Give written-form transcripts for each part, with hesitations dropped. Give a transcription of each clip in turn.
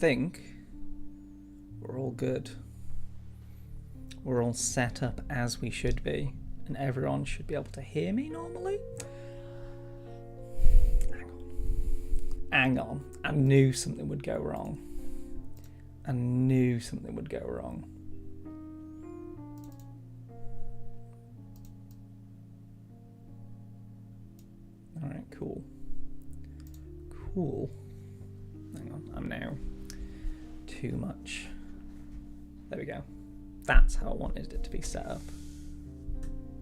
think we're all good. We're all set up as we should be, and everyone should be able to hear me normally. Hang on. I knew something would go wrong. Alright, cool. Hang on, I'm now too much. There we go. That's how I wanted it to be set up.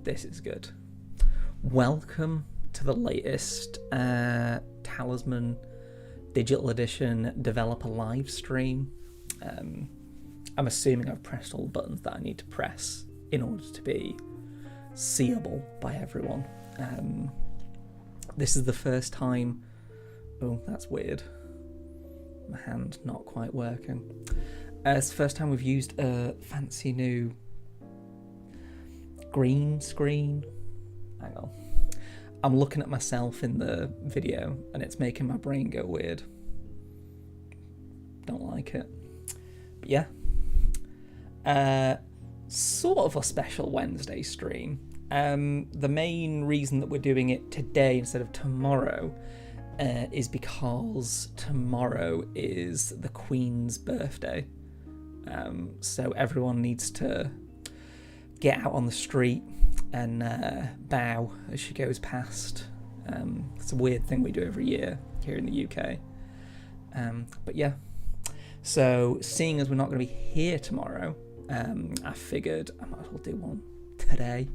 This is good. Welcome to the latest Talisman Digital Edition developer live stream. I'm assuming I've pressed all the buttons that I need to press in order to be seeable by everyone. This is the first time... Oh, that's weird. My hand not quite working. It's the first time we've used a fancy new green screen. Hang on. I'm looking at myself in the video and it's making my brain go weird. Don't like it. But yeah. Sort of a special Wednesday stream. The main reason that we're doing it today instead of tomorrow is because tomorrow is the Queen's birthday. So everyone needs to get out on the street and bow as she goes past. It's a weird thing we do every year here in the UK. But yeah, so seeing as we're not going to be here tomorrow, I figured I might as well do one today.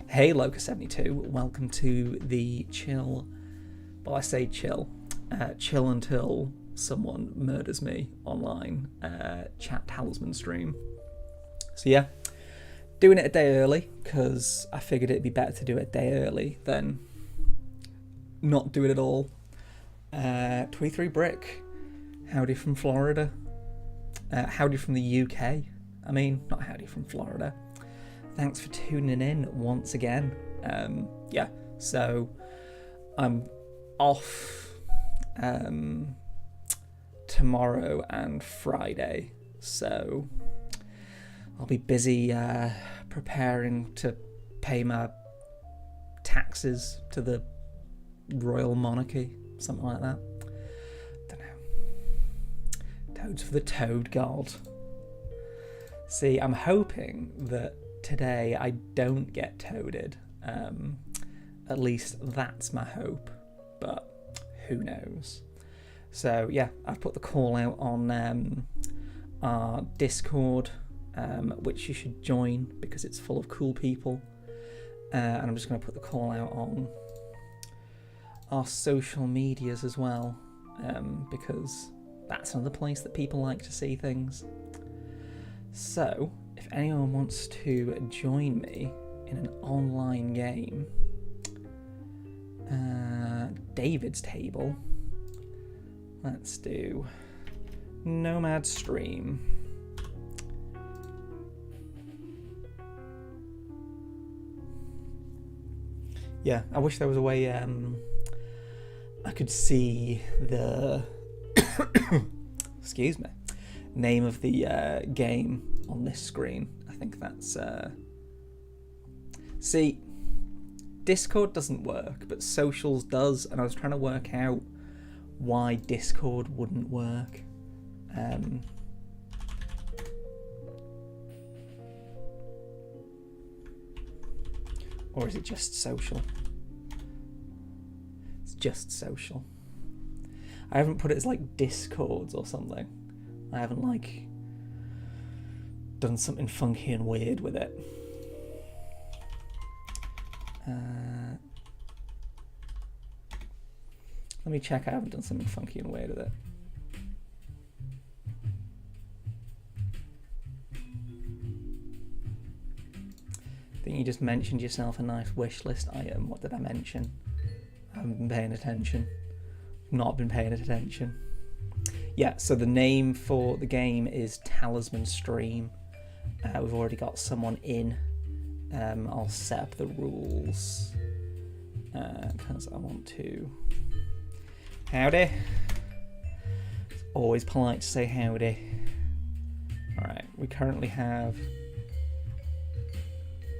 Hey Locust72, welcome to the chill, well I say chill until someone murders me online, chat Talisman stream. So yeah, doing it a day early because I figured it'd be better to do it a day early than not do it at all. 23 Brick, howdy from Florida. Howdy from the UK. I mean, not howdy from Florida. Thanks for tuning in once again. Yeah, so I'm off tomorrow and Friday, so I'll be busy preparing to pay my taxes to the royal monarchy, something like that. Don't know. Toads for the toad god. See, I'm hoping that today I don't get toaded. At least that's my hope, but who knows. So yeah, I've put the call out on our Discord, which you should join because it's full of cool people. And I'm just going to put the call out on our social medias as well, because that's another place that people like to see things. So if anyone wants to join me in an online game, David's table, let's do Nomad stream. Yeah, I wish there was a way I could see the excuse me, name of the game on this screen. I think that's see, Discord doesn't work, but socials does, and I was trying to work out why Discord wouldn't work. Or is it just social? It's just social. I haven't put it as like Discords or something. I haven't like done something funky and weird with it. Let me check I haven't done something funky and weird with it. I think you just mentioned yourself a nice wish list item. What did I mention? I haven't been paying attention. Not been paying attention. Yeah, so the name for the game is Talisman Stream. We've already got someone in. I'll set up the rules because I want to. Howdy. It's Always polite to say howdy. Alright, we currently have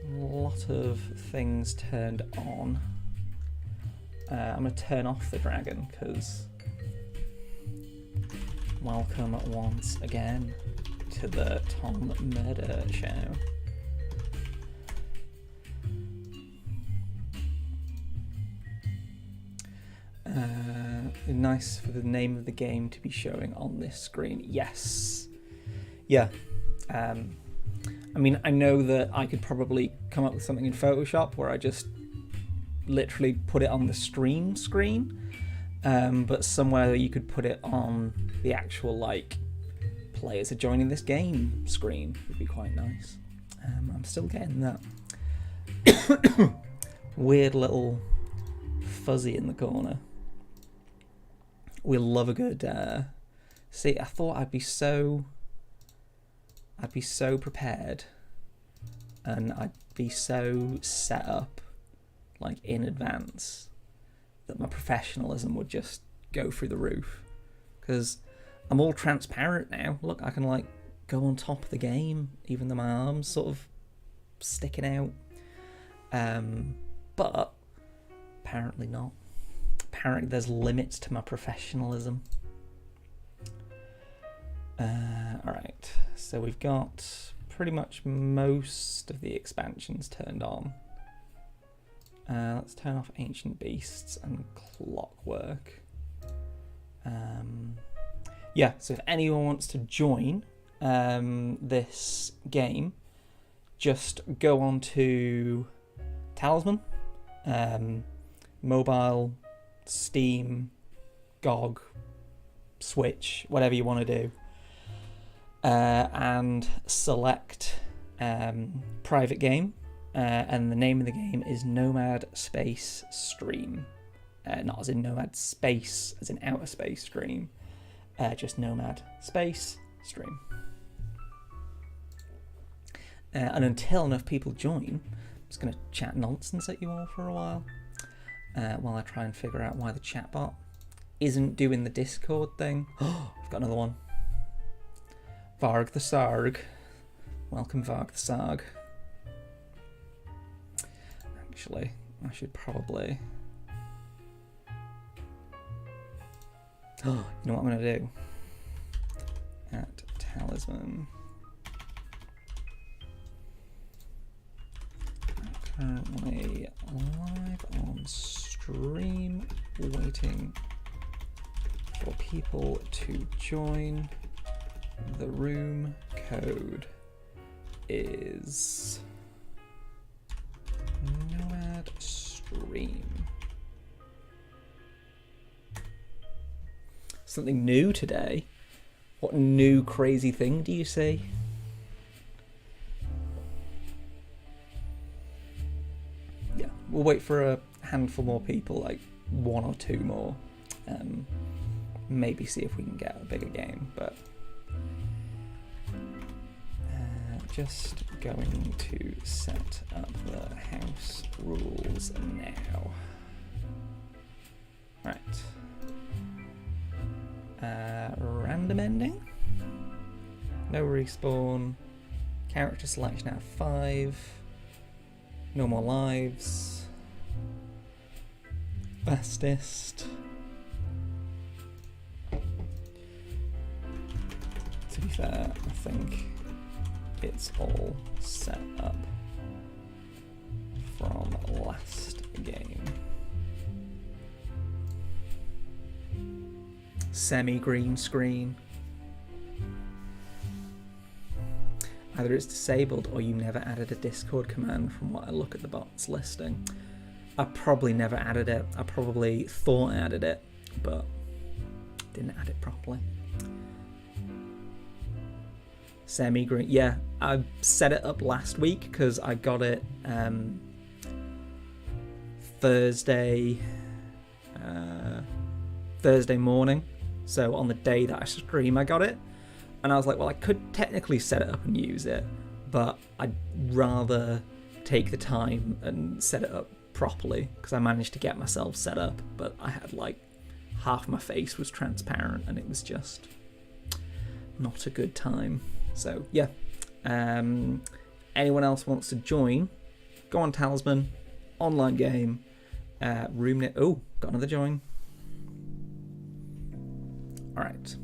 a lot of things turned on. I'm going to turn off the dragon because welcome once again to the Tom Murder Show. Nice for the name of the game to be showing on this screen. Yes. Yeah. I mean, I know that I could probably come up with something in Photoshop where I just literally put it on the stream screen, but somewhere you could put it on the actual, like, players are joining this game screen would be quite nice. I'm still getting that weird little fuzzy in the corner. We love a good see, I thought I'd be so prepared and I'd be so set up, like, in advance, that my professionalism would just go through the roof, because I'm all transparent now. Look, I can, like, go on top of the game even though my arm's sort of sticking out, but apparently not. Apparently there's limits to my professionalism. Alright, so we've got pretty much most of the expansions turned on. Let's turn off Ancient Beasts and Clockwork. Yeah, so if anyone wants to join this game, just go on to Talisman, mobile, Steam, GOG, Switch, whatever you want to do, and select private game, and the name of the game is Nomad Space Stream, not as in Nomad Space as in outer space stream, just Nomad Space Stream. And until enough people join, I'm just going to chat nonsense at you all for a while I try and figure out why the chatbot isn't doing the Discord thing. Oh, I've got another one. Varg the Sarg. Welcome, Varg the Sarg. Actually, I should probably... Oh, you know what I'm going to do? At Talisman. Currently live on stream, waiting for people to join. The room code is Nomad Stream. Something new today. What new crazy thing do you see? Yeah, we'll wait for a handful more people, like one or two more. Maybe see if we can get a bigger game, but just going to set up the house rules now. Right. Random ending. No respawn. Character selection at 5. No more lives. Fastest. To be fair, I think it's all set up from last game. Semi-green screen. Either it's disabled or you never added a Discord command from what I look at the bot's listing. I probably never added it. I probably thought I added it, but didn't add it properly. Semi-green. Yeah, I set it up last week because I got it Thursday morning. So on the day that I stream, I got it. And I was like, well, I could technically set it up and use it, but I'd rather take the time and set it up properly, because I managed to get myself set up, but I had like half my face was transparent and it was just not a good time. So yeah, anyone else wants to join, go on Talisman, online game, room. Oh, got another join. All right,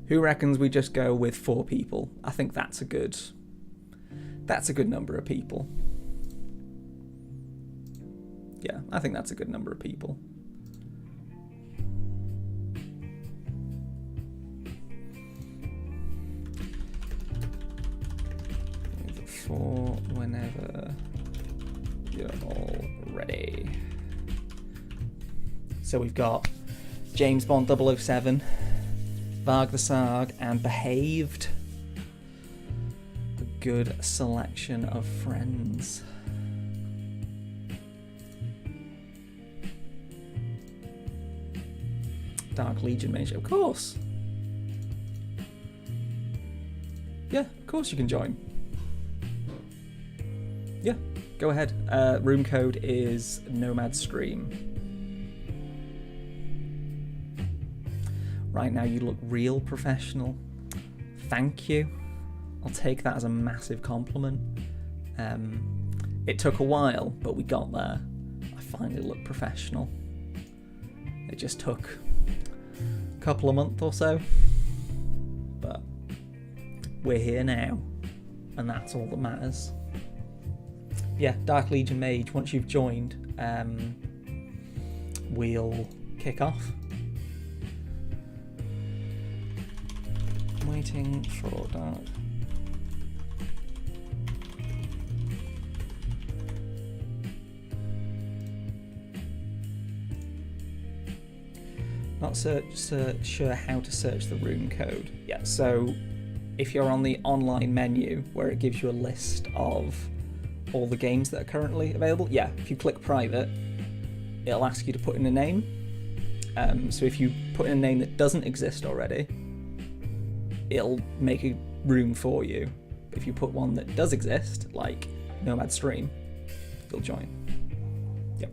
who reckons we just go with 4 people? I think that's a good number of people. Yeah, I think that's a good number of people. For whenever you're all ready. So we've got James Bond 007, Varg the Sarg, and Behaved. A good selection of friends. Dark Legion Mage, of course. Yeah, of course you can join. Yeah, go ahead. Room code is Nomad Stream. Right now you look real professional. Thank you. I'll take that as a massive compliment. It took a while, but we got there. I finally look professional. It just took a couple of months or so, but we're here now, and that's all that matters. Yeah, Dark Legion Mage, once you've joined, we'll kick off. Waiting for Dark. Not sure how to search the room code. Yeah, so if you're on the online menu where it gives you a list of all the games that are currently available, yeah, if you click private, it'll ask you to put in a name. So if you put in a name that doesn't exist already, it'll make a room for you. If you put one that does exist, like Nomad Stream, you'll join. Yep.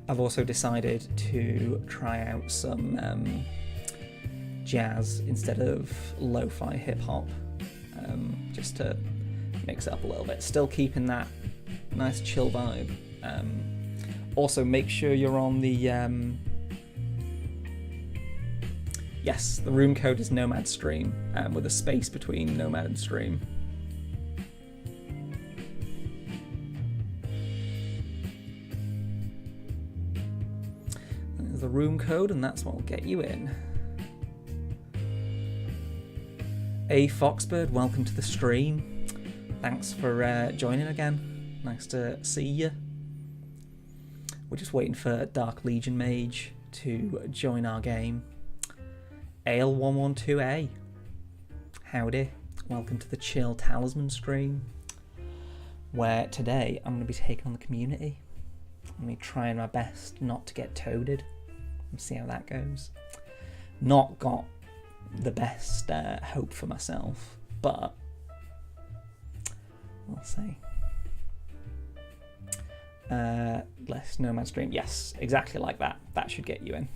I've also decided to try out some jazz instead of lo-fi hip-hop, just to mix it up a little bit. Still keeping that nice chill vibe. Also, make sure you're on the... yes, the room code is Nomad Stream, with a space between Nomad and Stream. There's the room code, and that's what will get you in. Hey Foxbird, welcome to the stream. Thanks for joining again. Nice to see you. We're just waiting for Dark Legion Mage to join our game. Ale112A, howdy. Welcome to the Chill Talisman stream, where today I'm going to be taking on the community. I'm going to be trying my best not to get toaded and see how that goes. Not got the best hope for myself, but we'll see. Less Nomad Stream. Yes, exactly like that. That should get you in.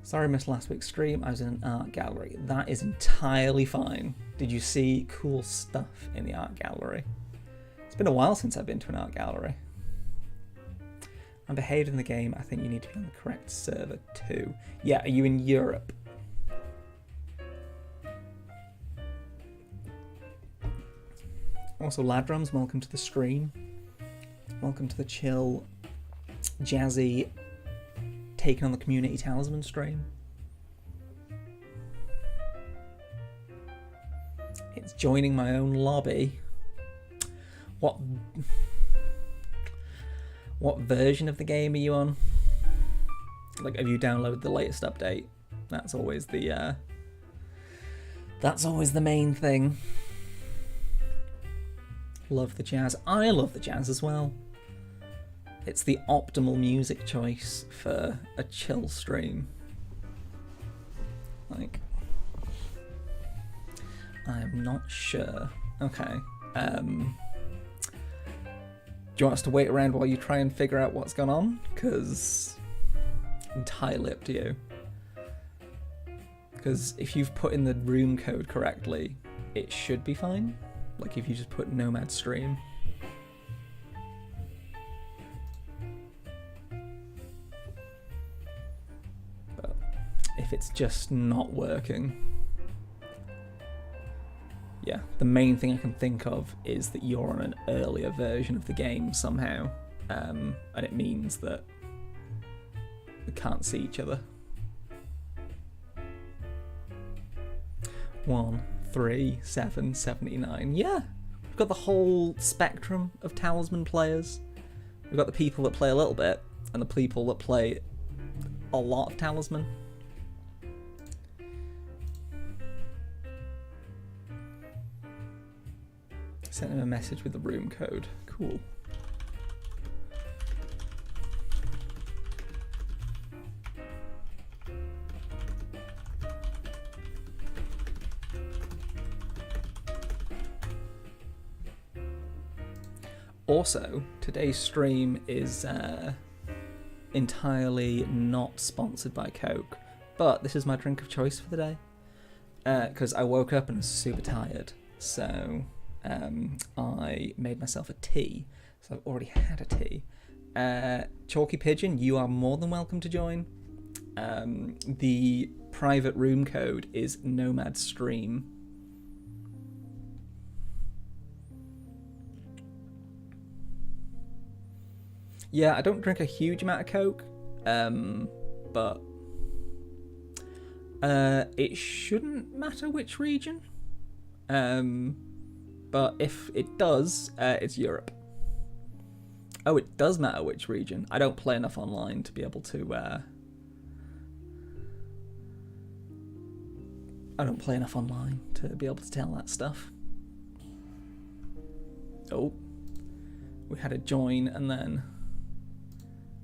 Sorry I missed last week's stream. I was in an art gallery. That is entirely fine. Did you see cool stuff in the art gallery? It's been a while since I've been to an art gallery. I'm behaved in the game. I think you need to be on the correct server too. Yeah, are you in Europe? Also, Ladrums, welcome to the stream. Welcome to the chill, jazzy, taking on the community Talisman stream. It's joining my own lobby. What version of the game are you on? Like, have you downloaded the latest update? That's always the main thing. Love the jazz. I love the jazz as well. It's the optimal music choice for a chill stream. Like, I am not sure. Okay. you want us to wait around while you try and figure out what's going on? Because entirely up to you. Because if you've put in the room code correctly, it should be fine. Like if you just put Nomad Stream. But if it's just not working, yeah, the main thing I can think of is that you're on an earlier version of the game somehow, and it means that we can't see each other. 13779. Yeah, we've got the whole spectrum of Talisman players. We've got the people that play a little bit and the people that play a lot of Talisman. Sent him a message with the room code. Cool. Also, today's stream is entirely not sponsored by Coke, but this is my drink of choice for the day because I woke up and was super tired, so I made myself a tea. So I've already had a tea. Chalky Pigeon, you are more than welcome to join. The private room code is Nomad Stream. Yeah, I don't drink a huge amount of Coke, but it shouldn't matter which region. But if it does, it's Europe. Oh, it does matter which region. I don't play enough online to be able to... I don't play enough online to be able to tell that stuff. Oh. We had a join and then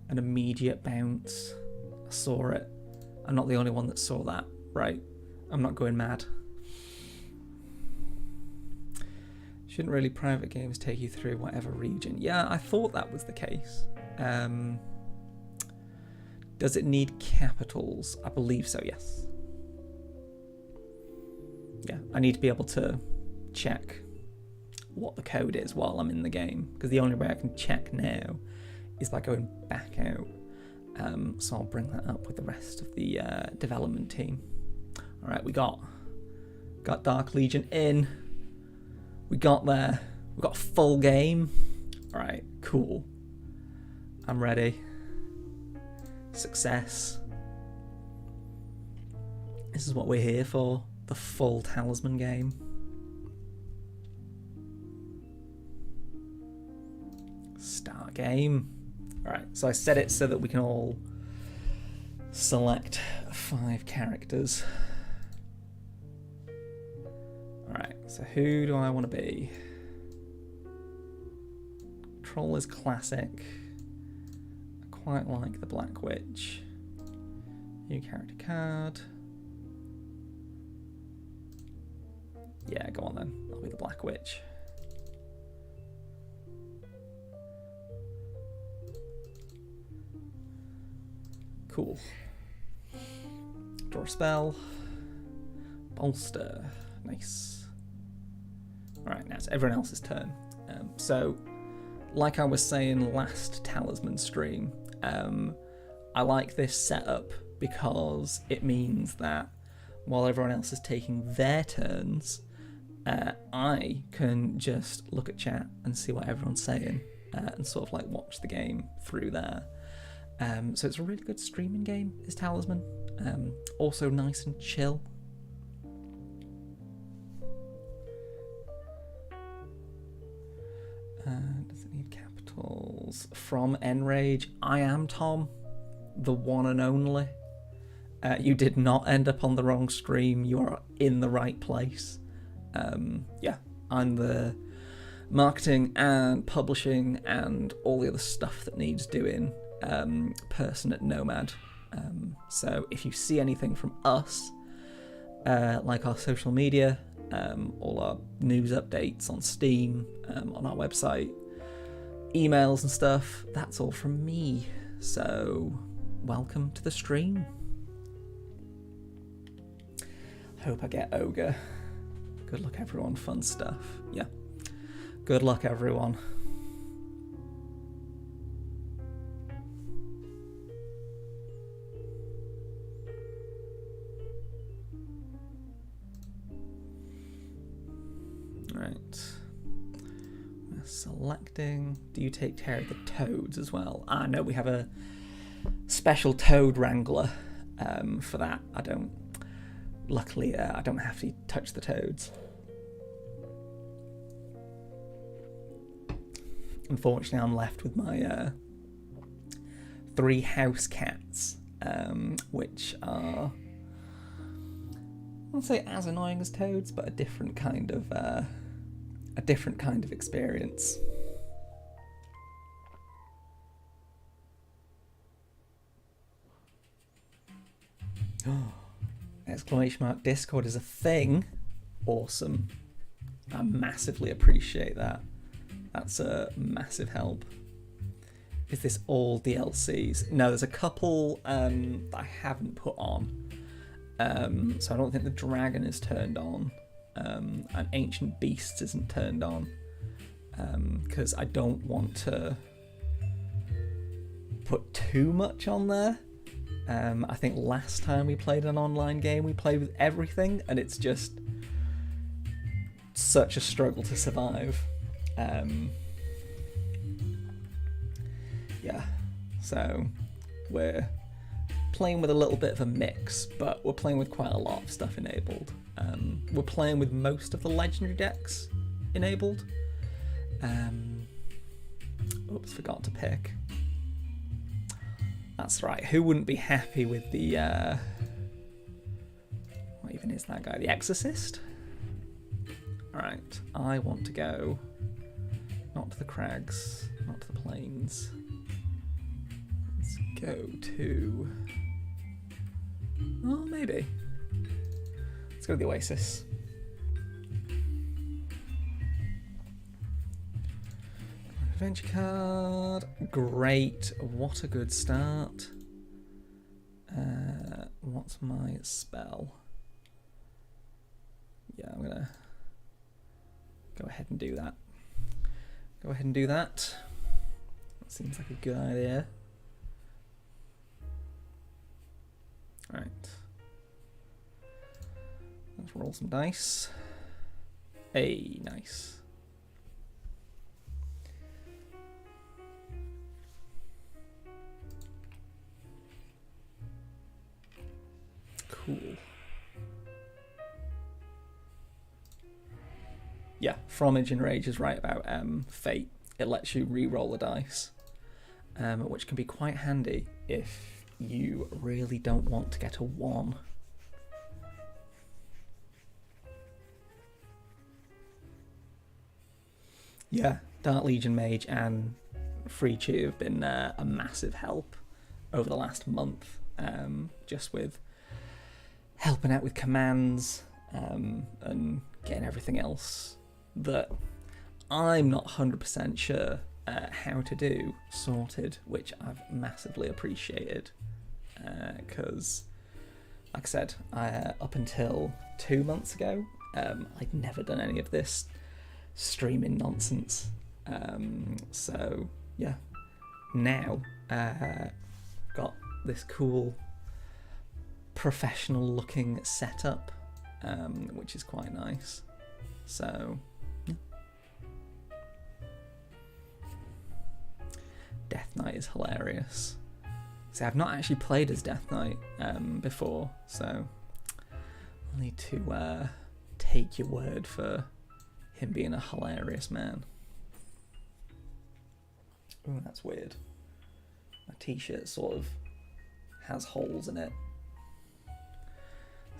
an immediate bounce. I saw it. I'm not the only one that saw that, right? I'm not going mad. Shouldn't really private games take you through whatever region? Yeah, I thought that was the case. Does it need capitals? I believe so, yes. Yeah, I need to be able to check what the code is while I'm in the game, because the only way I can check now is by going back out. So I'll bring that up with the rest of the development team. All right, we got Dark Legion in. We got there. We got a full game. All right, cool. I'm ready. Success. This is what we're here for. The full Talisman game. Start game. Alright, so I set it so that we can all select 5 characters. Alright, so who do I want to be? Troll is classic. I quite like the Black Witch. New character card. Yeah, go on then. I'll be the Black Witch. Cool. Draw a spell. Bolster. Nice. Alright, now it's everyone else's turn. So, like I was saying last Talisman stream, I like this setup because it means that while everyone else is taking their turns, I can just look at chat and see what everyone's saying and sort of like watch the game through there. So it's a really good streaming game, is Talisman. Also nice and chill. Does it need capitals? From Enrage, I am Tom, the one and only. You did not end up on the wrong stream. You are in the right place. Yeah, I'm the marketing and publishing and all the other stuff that needs doing person at Nomad. So if you see anything from us, like our social media, all our news updates on Steam, on our website, emails and stuff, that's all from me. So, welcome to the stream. Hope I get Ogre. Good luck, everyone. Fun stuff. Yeah. Good luck, everyone. Right. We're selecting. Do you take care of the toads as well? Ah, no, we have a special toad wrangler for that. I don't. Luckily, I don't have to touch the toads. Unfortunately, I'm left with my 3 house cats, which are, I won't say as annoying as toads, but a different kind of experience. Exclamation mark, Discord is a thing. Awesome. I massively appreciate that. That's a massive help. Is this all DLCs? No, there's a couple that I haven't put on. So I don't think the dragon is turned on. And Ancient Beasts isn't turned on. Because I don't want to put too much on there. I think last time we played an online game, we played with everything, and it's just such a struggle to survive. Yeah, so we're playing with a little bit of a mix, but we're playing with quite a lot of stuff enabled. We're playing with most of the legendary decks enabled. Oops, forgot to pick. That's right, who wouldn't be happy with the, what even is that guy? The Exorcist? Alright, I want to go, not to the crags, not to the plains. Let's go to, oh, maybe. Let's go to the Oasis. Adventure card, great, what a good start. What's my spell? Yeah, I'm gonna go ahead and do that. Go ahead and do that. That seems like a good idea. Alright. Let's roll some dice. Hey, nice. Cool. Yeah, Fromage and Rage is right about Fate. It lets you re-roll the dice, which can be quite handy if you really don't want to get a 1. Yeah, Dark Legion Mage and Free Chew have been a massive help over the last month, just with helping out with commands and getting everything else that I'm not 100% sure how to do sorted, which I've massively appreciated, because like I said, up until 2 months ago, I'd never done any of this streaming nonsense. So yeah, now got this cool professional looking setup, which is quite nice. So yeah. Death Knight is hilarious. See, I've not actually played as Death Knight before, so I'll need to take your word for him being a hilarious man. Oh, that's weird. My t-shirt sort of has holes in it.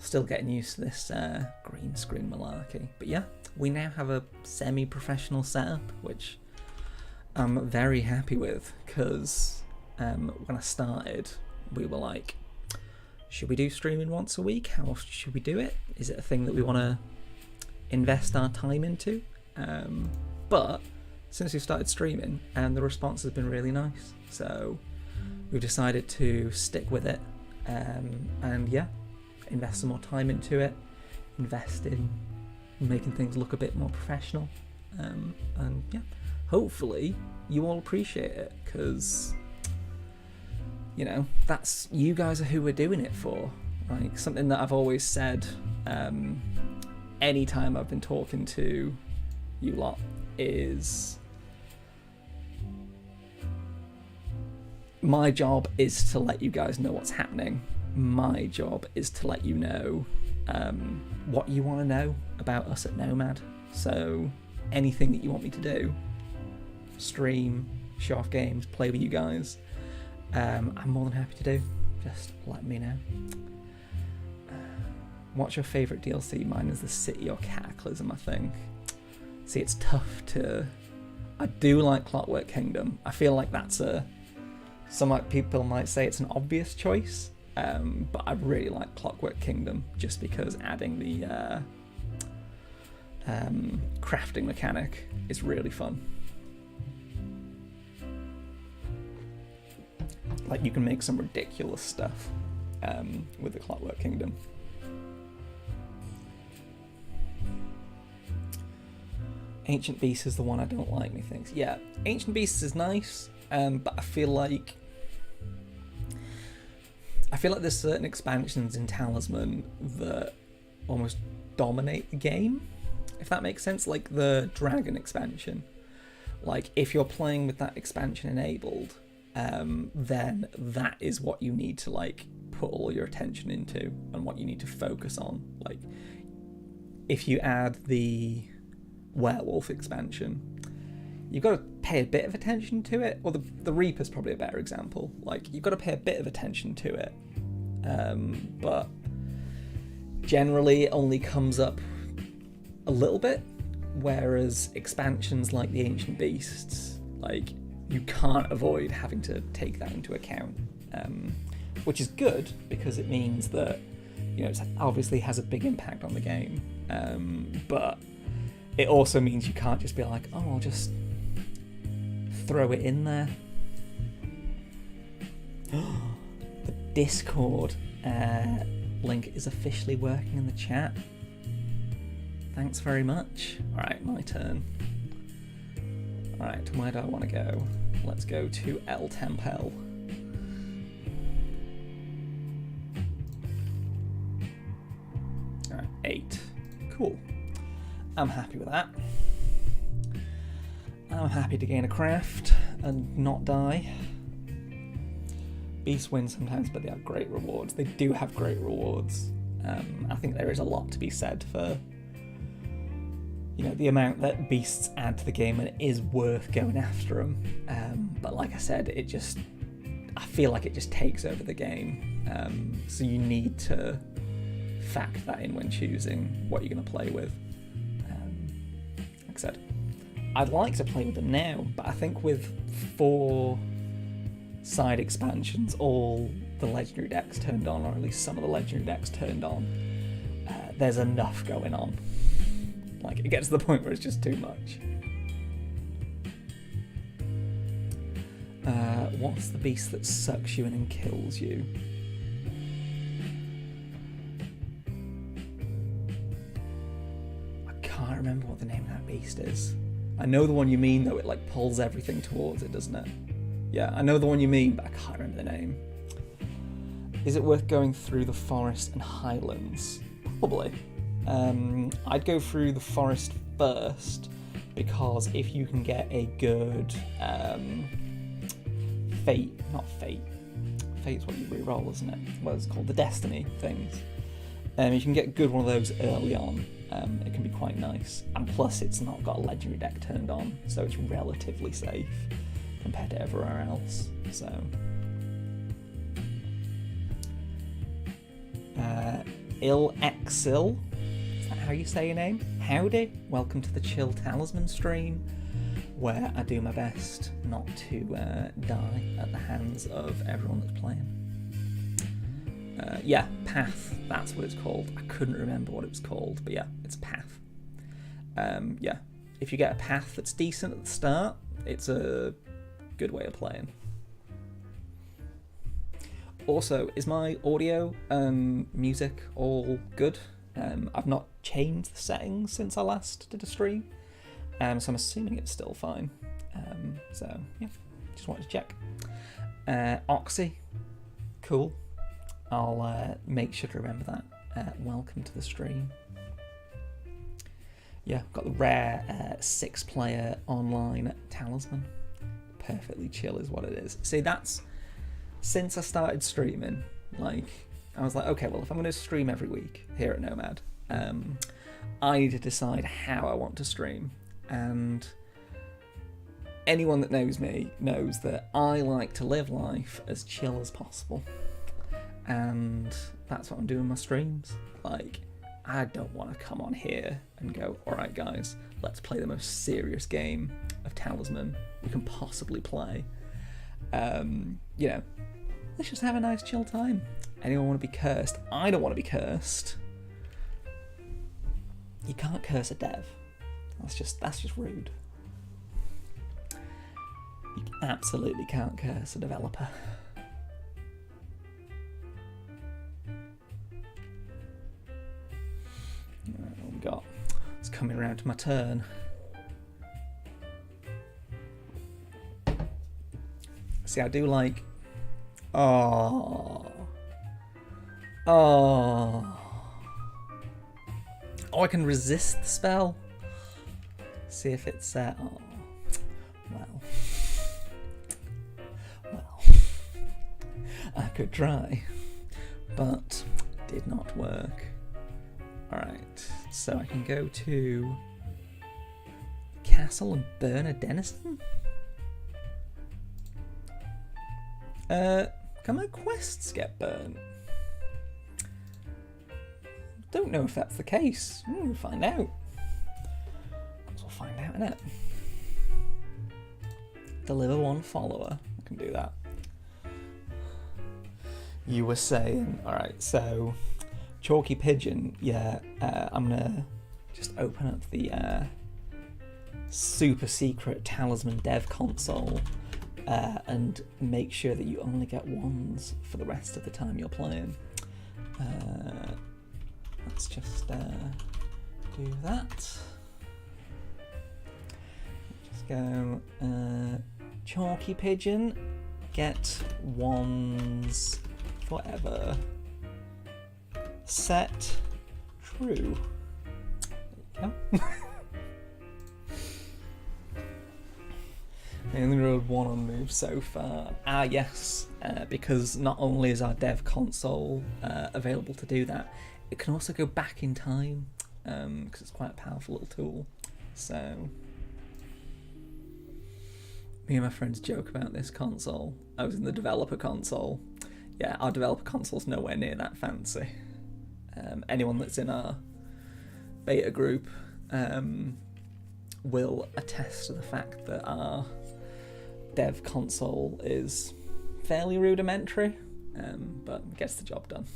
Still getting used to this green screen malarkey. But yeah, we now have a semi-professional setup, which I'm very happy with, because when I started, we were like, should we do streaming once a week? How often should we do it? Is it a thing that we want to invest our time into? But since we started streaming, and the response has been really nice. So we've decided to stick with it, and yeah, invest some more time into it, invest in making things look a bit more professional, and yeah, hopefully you all appreciate it, because you know, that's, you guys are who we're doing it for. Like, something that I've always said anytime I've been talking to you lot is, my job is to let you guys know what's happening. My job is to let you know what you want to know about us at Nomad. So anything that you want me to do, stream, show off games, play with you guys, I'm more than happy to do. Just let me know. What's your favourite DLC? Mine is the City or Cataclysm, I think. See, it's tough to... I do like Clockwork Kingdom. I feel like that's some people might say it's an obvious choice, but I really like Clockwork Kingdom, just because adding the crafting mechanic is really fun. Like, you can make some ridiculous stuff with the Clockwork Kingdom. Ancient Beasts is the one I don't like, methinks. Yeah, Ancient Beasts is nice, but I feel like there's certain expansions in Talisman that almost dominate the game, if that makes sense. Like the Dragon expansion. Like, if you're playing with that expansion enabled, then that is what you need to like put all your attention into and what you need to focus on. Like, if you add the Werewolf expansion, you've got to pay a bit of attention to it. Or the Reaper's probably a better example. Like, you've got to pay a bit of attention to it, but generally it only comes up a little bit, whereas expansions like the Ancient Beasts, like, you can't avoid having to take that into account, which is good, because it means that, you know, it obviously has a big impact on the game, but it also means you can't just be like, oh, I'll just throw it in there. The Discord link is officially working in the chat. Thanks very much. Alright, my turn. Alright, where do I want to go? Let's go to El Tempel. Alright, 8. Cool. I'm happy with that. I'm happy to gain a craft and not die. Beasts win sometimes, but they have great rewards. They do have great rewards. I think there is a lot to be said for, you know, the amount that beasts add to the game, and it is worth going after them. But like I said, I feel like it just takes over the game. So you need to factor that in when choosing what you're going to play with. Like I said, I'd like to play with them now, but I think with 4 side expansions, all the legendary decks turned on, or at least some of the legendary decks turned on, there's enough going on. Like, it gets to the point where it's just too much. What's the beast that sucks you in and kills you? I can't remember what the name of that beast is. I know the one you mean, though. It like pulls everything towards it, doesn't it? Yeah, I know the one you mean, but I can't remember the name. Is it worth going through the forest and highlands? Probably. I'd go through the forest first, because if you can get a good fate's what you re-roll, isn't it? What it's called, the destiny things. You can get a good one of those early on. It can be quite nice, and plus it's not got a legendary deck turned on, so it's relatively safe compared to everywhere else. So Il Exil, is that how you say your name? Howdy, welcome to the Chill Talisman stream, where I do my best not to die at the hands of everyone that's playing. Yeah, Path, that's what it's called. I couldn't remember what it was called, but yeah, it's Path. Yeah, if you get a path that's decent at the start, it's a good way of playing. Also, is my audio and music all good? I've not changed the settings since I last did a stream, so I'm assuming it's still fine. So yeah, just wanted to check. Oxy, cool. I'll make sure to remember that. Welcome to the stream. Yeah, got the rare 6-player online Talisman. Perfectly chill is what it is. See, that's since I started streaming. Like, I was like, okay, well, if I'm going to stream every week here at Nomad, I need to decide how I want to stream. And anyone that knows me knows that I like to live life as chill as possible. And that's what I'm doing in my streams. Like, I don't want to come on here and go, alright guys, let's play the most serious game of Talisman we can possibly play. You know, let's just have a nice chill time. Anyone want to be cursed? I don't want to be cursed. You can't curse a dev. That's just rude. You absolutely can't curse a developer. What we got? It's coming around to my turn. See, I do like... Oh, I can resist the spell. See if it's... oh, well. I could try, but did not work. Alright, so I can go to Castle and burn a denizen? Can my quests get burnt? Don't know if that's the case. We'll find out. We'll find out, innit? Deliver one follower. I can do that. You were saying, alright, so Chalky Pigeon, yeah, I'm gonna just open up the super secret Talisman dev console and make sure that you only get ones for the rest of the time you're playing. Let's just do that. Just go Chalky Pigeon, get ones forever. Set true. There you go. I only rolled one on move so far. Ah, yes, because not only is our dev console available to do that, it can also go back in time, because it's quite a powerful little tool. So, me and my friends joke about this console. I was in the developer console. Yeah, our developer console's nowhere near that fancy. Anyone that's in our beta group will attest to the fact that our dev console is fairly rudimentary, but gets the job done.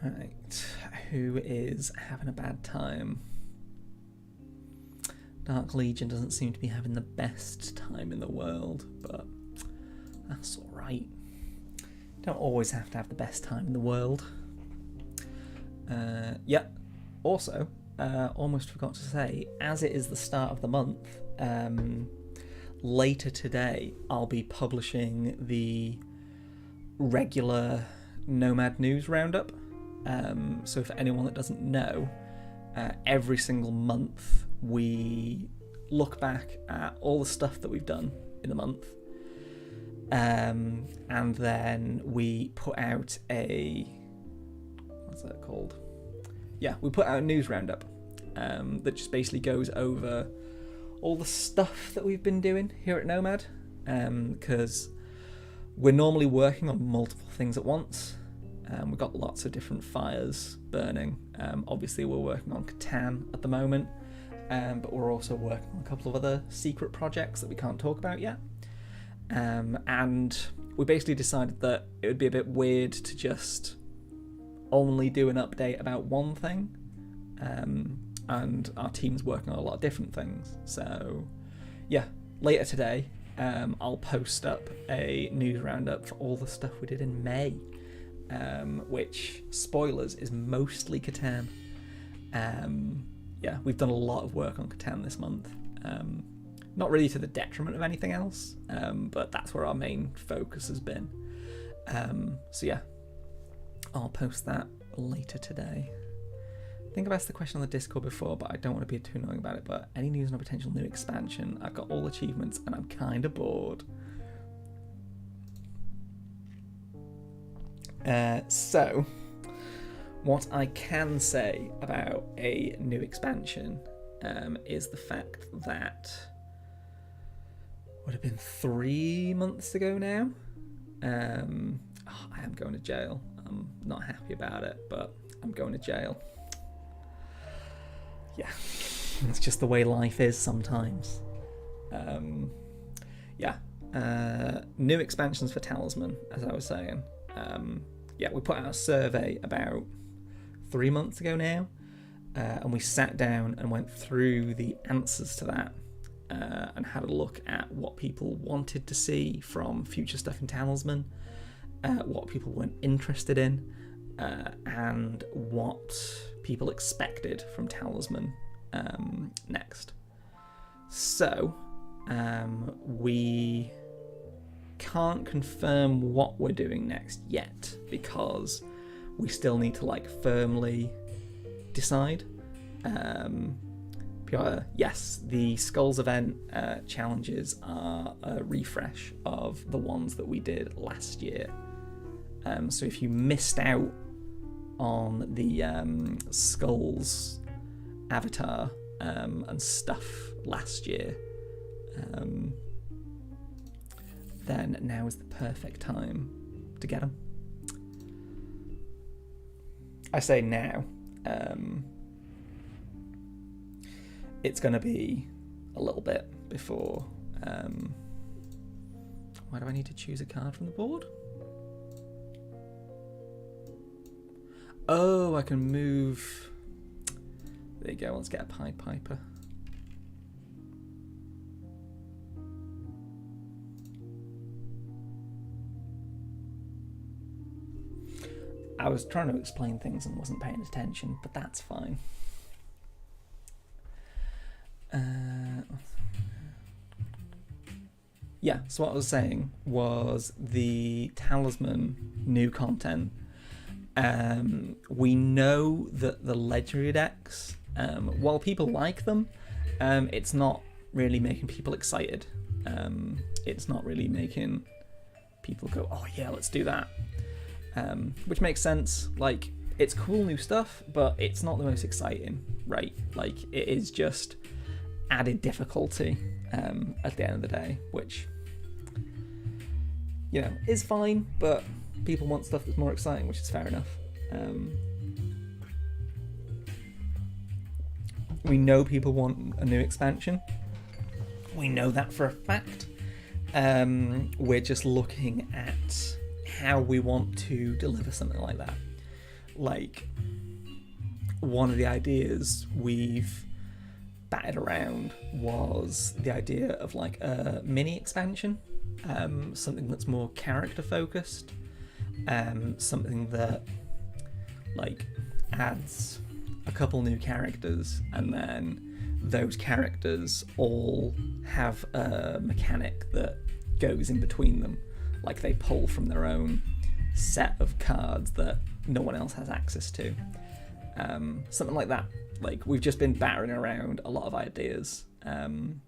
Alright, who is having a bad time? Dark Legion doesn't seem to be having the best time in the world, but that's alright. Don't always have to have the best time in the world. Yeah, also, almost forgot to say, as it is the start of the month, later today I'll be publishing the regular Nomad News Roundup. So for anyone that doesn't know, every single month we look back at all the stuff that we've done in the month, and then we put out a... what's that called? Yeah, we put out a news roundup that just basically goes over all the stuff that we've been doing here at Nomad, because we're normally working on multiple things at once. We've got lots of different fires burning. Obviously we're working on Catan at the moment, but we're also working on a couple of other secret projects that we can't talk about yet. And we basically decided that it would be a bit weird to just only do an update about one thing. and our team's working on a lot of different things. So yeah, later today I'll post up a news roundup for all the stuff we did in May, which, spoilers, is mostly Catan. Yeah, we've done a lot of work on Catan this month. Not really to the detriment of anything else, but that's where our main focus has been. So yeah, I'll post that later today. I think I've asked the question on the Discord before, but I don't want to be too annoying about it. But any news on a potential new expansion? I've got all achievements and I'm kind of bored. So, what I can say about a new expansion is the fact that would have been 3 months ago now. I am going to jail. I'm not happy about it, but I'm going to jail. Yeah, it's just the way life is sometimes. New expansions for Talisman, as I was saying. We put out a survey about 3 months ago now, and we sat down and went through the answers to that and had a look at what people wanted to see from future stuff in Talisman, what people weren't interested in, and what people expected from Talisman next. So we can't confirm what we're doing next yet because we still need to firmly decide. Yes, the Skulls event challenges are a refresh of the ones that we did last year. So if you missed out on the Skulls avatar and stuff last year, then now is the perfect time to get them. I say now. It's going to be a little bit before... why do I need to choose a card from the board? Oh, I can move... There you go, let's get a Pied Piper. I was trying to explain things and wasn't paying attention, but that's fine. Yeah, so what I was saying was the Talisman new content. We know that the legendary decks, while people like them, it's not really making people excited. It's not really making people go, oh yeah, let's do that. Which makes sense. It's cool new stuff, but it's not the most exciting, right? It is just added difficulty at the end of the day, which, is fine, but people want stuff that's more exciting, which is fair enough. We know people want a new expansion. We know that for a fact. We're just looking at how we want to deliver something like that. One of the ideas we've batted around was the idea of a mini expansion, something that's more character focused, something that adds a couple new characters, and then those characters all have a mechanic that goes in between them, they pull from their own set of cards that no one else has access to. Something like that. We've just been battering around a lot of ideas, and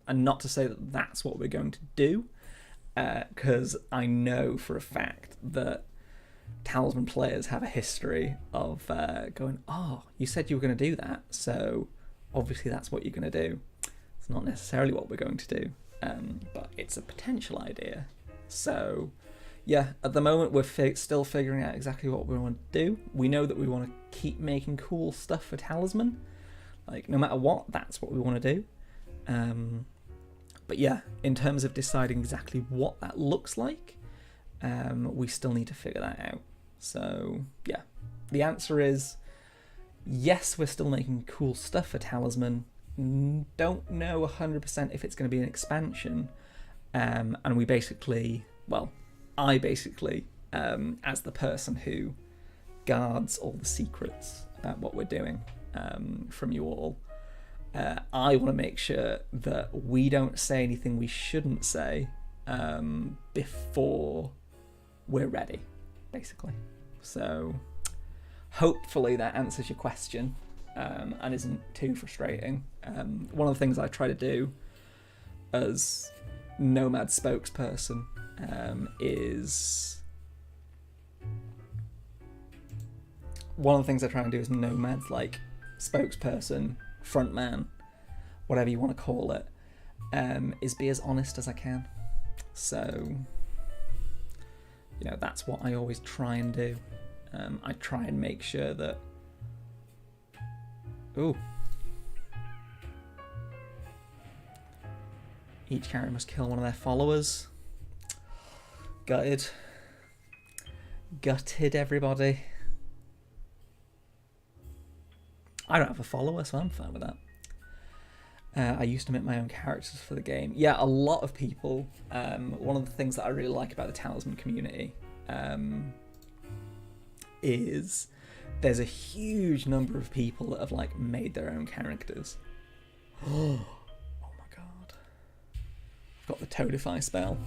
not to say that that's what we're going to do, because I know for a fact that Talisman players have a history of going, oh, you said you were going to do that, so obviously that's what you're going to do. It's not necessarily what we're going to do, but it's a potential idea. So yeah, at the moment we're still figuring out exactly what we want to do. We know that we want to keep making cool stuff for Talisman. No matter what, that's what we want to do. But yeah, in terms of deciding exactly what that looks like, we still need to figure that out. So yeah, the answer is Yes, we're still making cool stuff for Talisman. Don't know 100% if it's going to be an expansion. And we basically, well, I basically, as the person who guards all the secrets about what we're doing from you all, I want to make sure that we don't say anything we shouldn't say before we're ready, basically. So hopefully that answers your question and isn't too frustrating. One of the things I try to do as Nomad spokesperson is... One of the things I try and do as Nomad's like spokesperson, frontman, whatever you want to call it, is be as honest as I can. So, you know, that's what I always try and do. I try and make sure that... Ooh. Each character must kill one of their followers. Gutted. Gutted, everybody. I don't have a follower, so I'm fine with that. I used to make my own characters for the game. Yeah, a lot of people. One of the things that I really like about the Talisman community is there's a huge number of people that have like made their own characters. Oh my god. I've got the Toadify spell.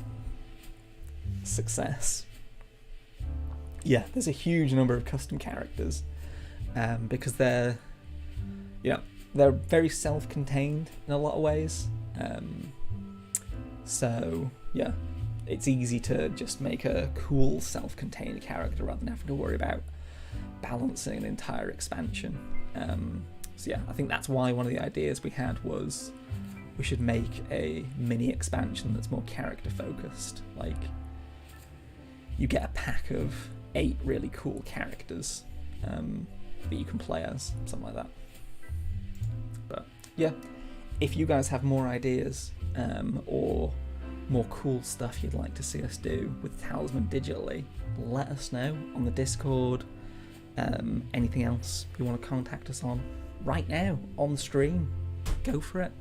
Success. Yeah, there's a huge number of custom characters because they're very self-contained in a lot of ways. So yeah, it's easy to just make a cool self-contained character rather than having to worry about balancing an entire expansion. So yeah, I think that's why one of the ideas we had was we should make a mini expansion that's more character focused. Like, you get a pack of 8 really cool characters that you can play as, something like that. But yeah, if you guys have more ideas or more cool stuff you'd like to see us do with Talisman digitally, let us know on the Discord. Anything else you want to contact us on right now on the stream, go for it.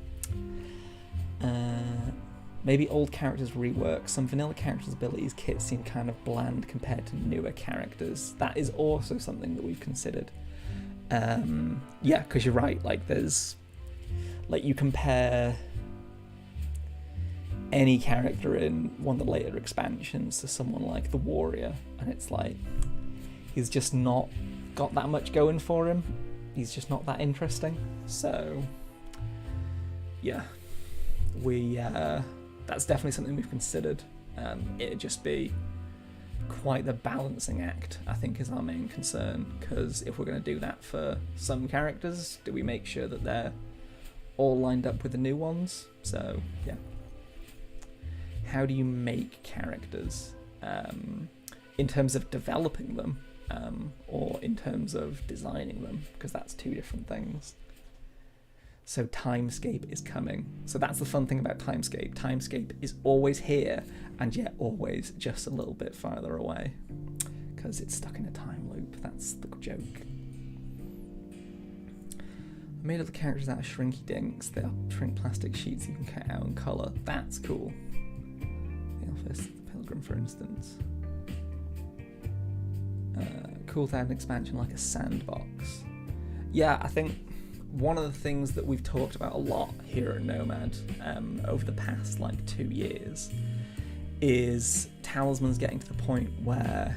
Maybe old characters rework. Some vanilla characters' abilities kits seem kind of bland compared to newer characters. That is also something that we've considered. Yeah, because you're right, like there's, like, you compare any character in one of the later expansions to someone like the Warrior, and it's like, he's just not got that much going for him. He's just not that interesting. So, yeah, that's definitely something we've considered. It'd just be quite the balancing act, I think, is our main concern, because if we're going to do that for some characters, do we make sure that they're all lined up with the new ones? So yeah, how do you make characters in terms of developing them or in terms of designing them, because that's 2 different things. So Timescape is coming. So that's the fun thing about Timescape. Timescape is always here, and yet always just a little bit farther away, because it's stuck in a time loop. That's the joke. I made up the characters out of shrinky dinks. They are shrink plastic sheets you can cut out and colour. That's cool. The Office, the Pilgrim, for instance. Cool to add an expansion like a sandbox. Yeah, I think one of the things that we've talked about a lot here at Nomad over the past like 2 years is Talisman's getting to the point where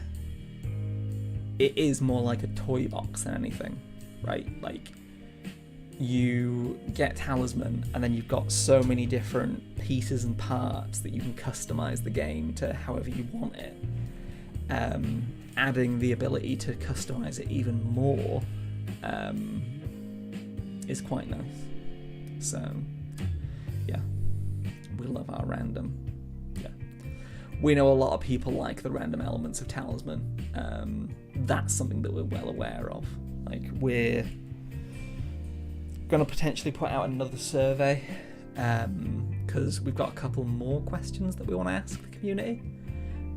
it is more like a toy box than anything, right? Like, you get Talisman and then you've got so many different pieces and parts that you can customize the game to however you want it. Adding the ability to customize it even more is quite nice. So yeah, we love our random. Yeah, we know a lot of people like the random elements of Talisman. That's something that we're well aware of. Like, we're going to potentially put out another survey because we've got a couple more questions that we want to ask the community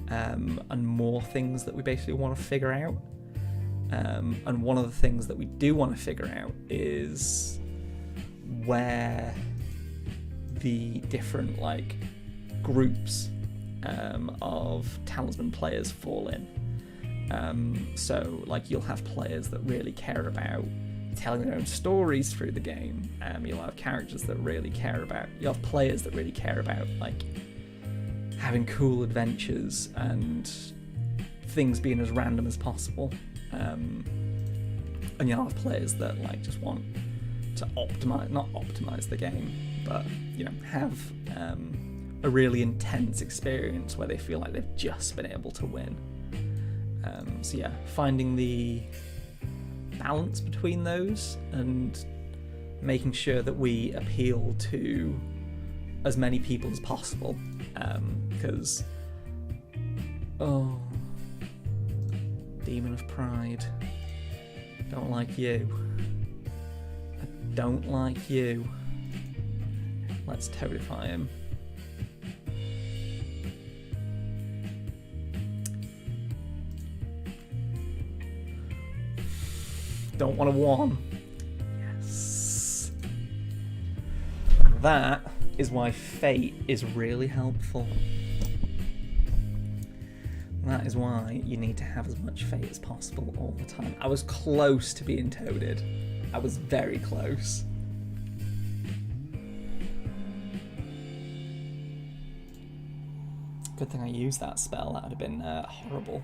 and more things that we basically want to figure out. And one of the things that we do want to figure out is where the different like groups of Talisman players fall in. So like you'll have players that really care about telling their own stories through the game. You'll have characters that really care about, you'll have players that really care about like having cool adventures and things being as random as possible. And you'll have players that like just want to not optimize the game, but have a really intense experience where they feel like they've just been able to win. So yeah, finding the balance between those and making sure that we appeal to as many people as possible, because Demon of Pride, don't like you. I don't like you. Let's toadify him. Don't want a 1. Yes. That is why fate is really helpful. That is why you need to have as much fate as possible all the time. I was close to being toaded. I was very close. Good thing I used that spell. That would have been horrible.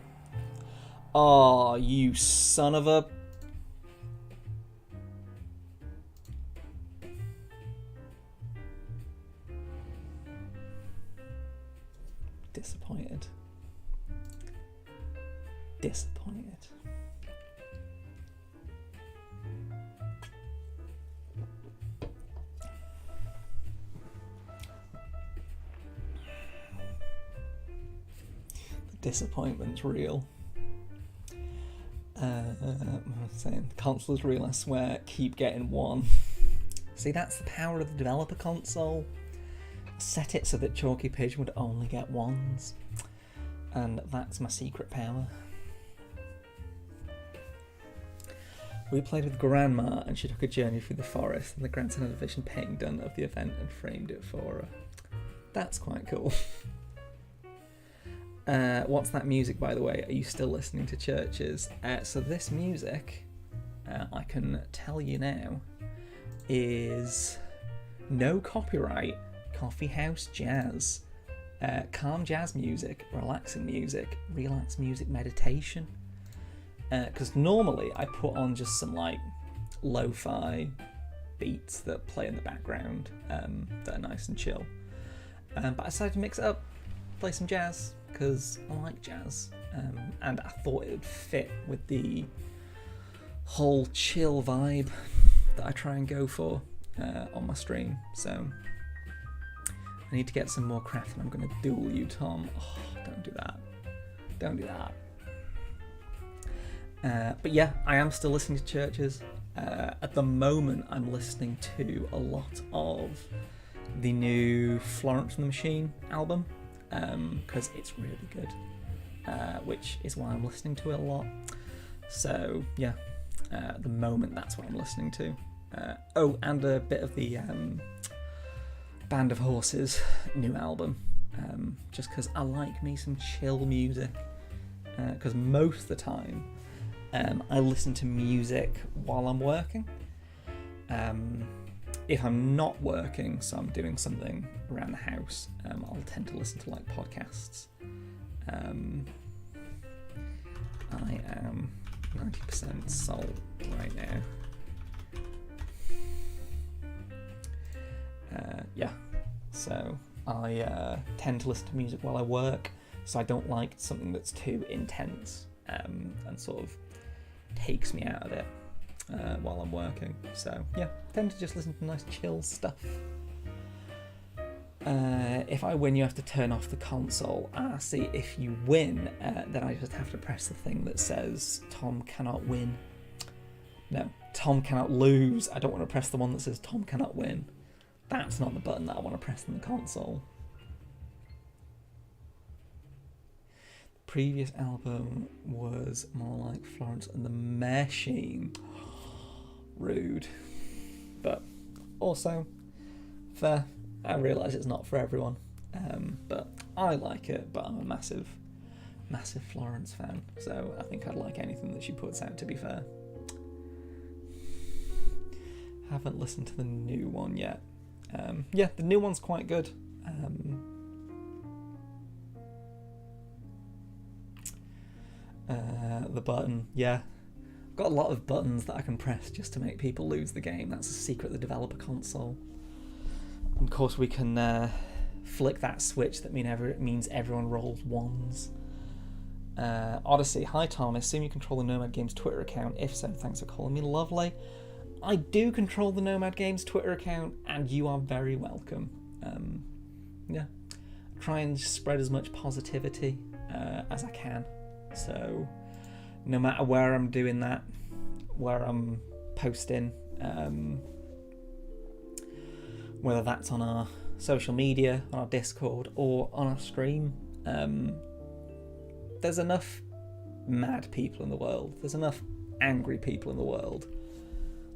Oh, you son of a... Disappointed. Disappointed. The disappointment's real. I'm saying the console's real, I swear. Keep getting 1. See, that's the power of the developer console. Set it so that Chalky Pigeon would only get 1s. And that's my secret power. We played with Grandma and she took a journey through the forest and the grandson had a vision painting done of the event and framed it for her. That's quite cool. What's that music, by the way? Are you still listening to Churches? So this music, I can tell you now, is no copyright. Coffee house jazz, calm jazz music, relaxing music, relax music meditation. Because normally I put on just some like lo-fi beats that play in the background that are nice and chill. But I decided to mix it up, play some jazz because I like jazz, and I thought it would fit with the whole chill vibe that I try and go for on my stream. So I need to get some more craft and I'm going to duel you, Tom. Oh, don't do that. Don't do that. But yeah, I am still listening to Churches. At the moment, I'm listening to a lot of the new Florence and the Machine album because it's really good, which is why I'm listening to it a lot. So yeah, at the moment, that's what I'm listening to. And a bit of the... Band of Horses new album, just because I like me some chill music, because most of the time I listen to music while I'm working. If I'm not working, so I'm doing something around the house, I'll tend to listen to like podcasts. I am 90% sold right now. So I tend to listen to music while I work, so I don't like something that's too intense and sort of takes me out of it while I'm working. So yeah, I tend to just listen to nice chill stuff. If I win, you have to turn off the console. See, if you win, then I just have to press the thing that says Tom cannot win. No, Tom cannot lose. I don't want to press the one that says Tom cannot win. That's not the button that I want to press on the console. The previous album was more like Florence and the Machine. Rude. But also, fair. I realise it's not for everyone. But I like it, but I'm a massive Florence fan. So I think I'd like anything that she puts out, to be fair. Haven't listened to the new one yet. Yeah, the new one's quite good. The button, yeah. Got a lot of buttons that I can press just to make people lose the game. That's a secret of the developer console. And of course, we can flick that switch that means everyone rolls ones. Odyssey, hi Tom, I assume you control the Nomad Games Twitter account. If so, thanks for calling me lovely. I do control the Nomad Games Twitter account, and you are very welcome. Yeah, try and spread as much positivity as I can. So, no matter where I'm doing that, where I'm posting, whether that's on our social media, on our Discord, or on our stream, there's enough mad people in the world. There's enough angry people in the world.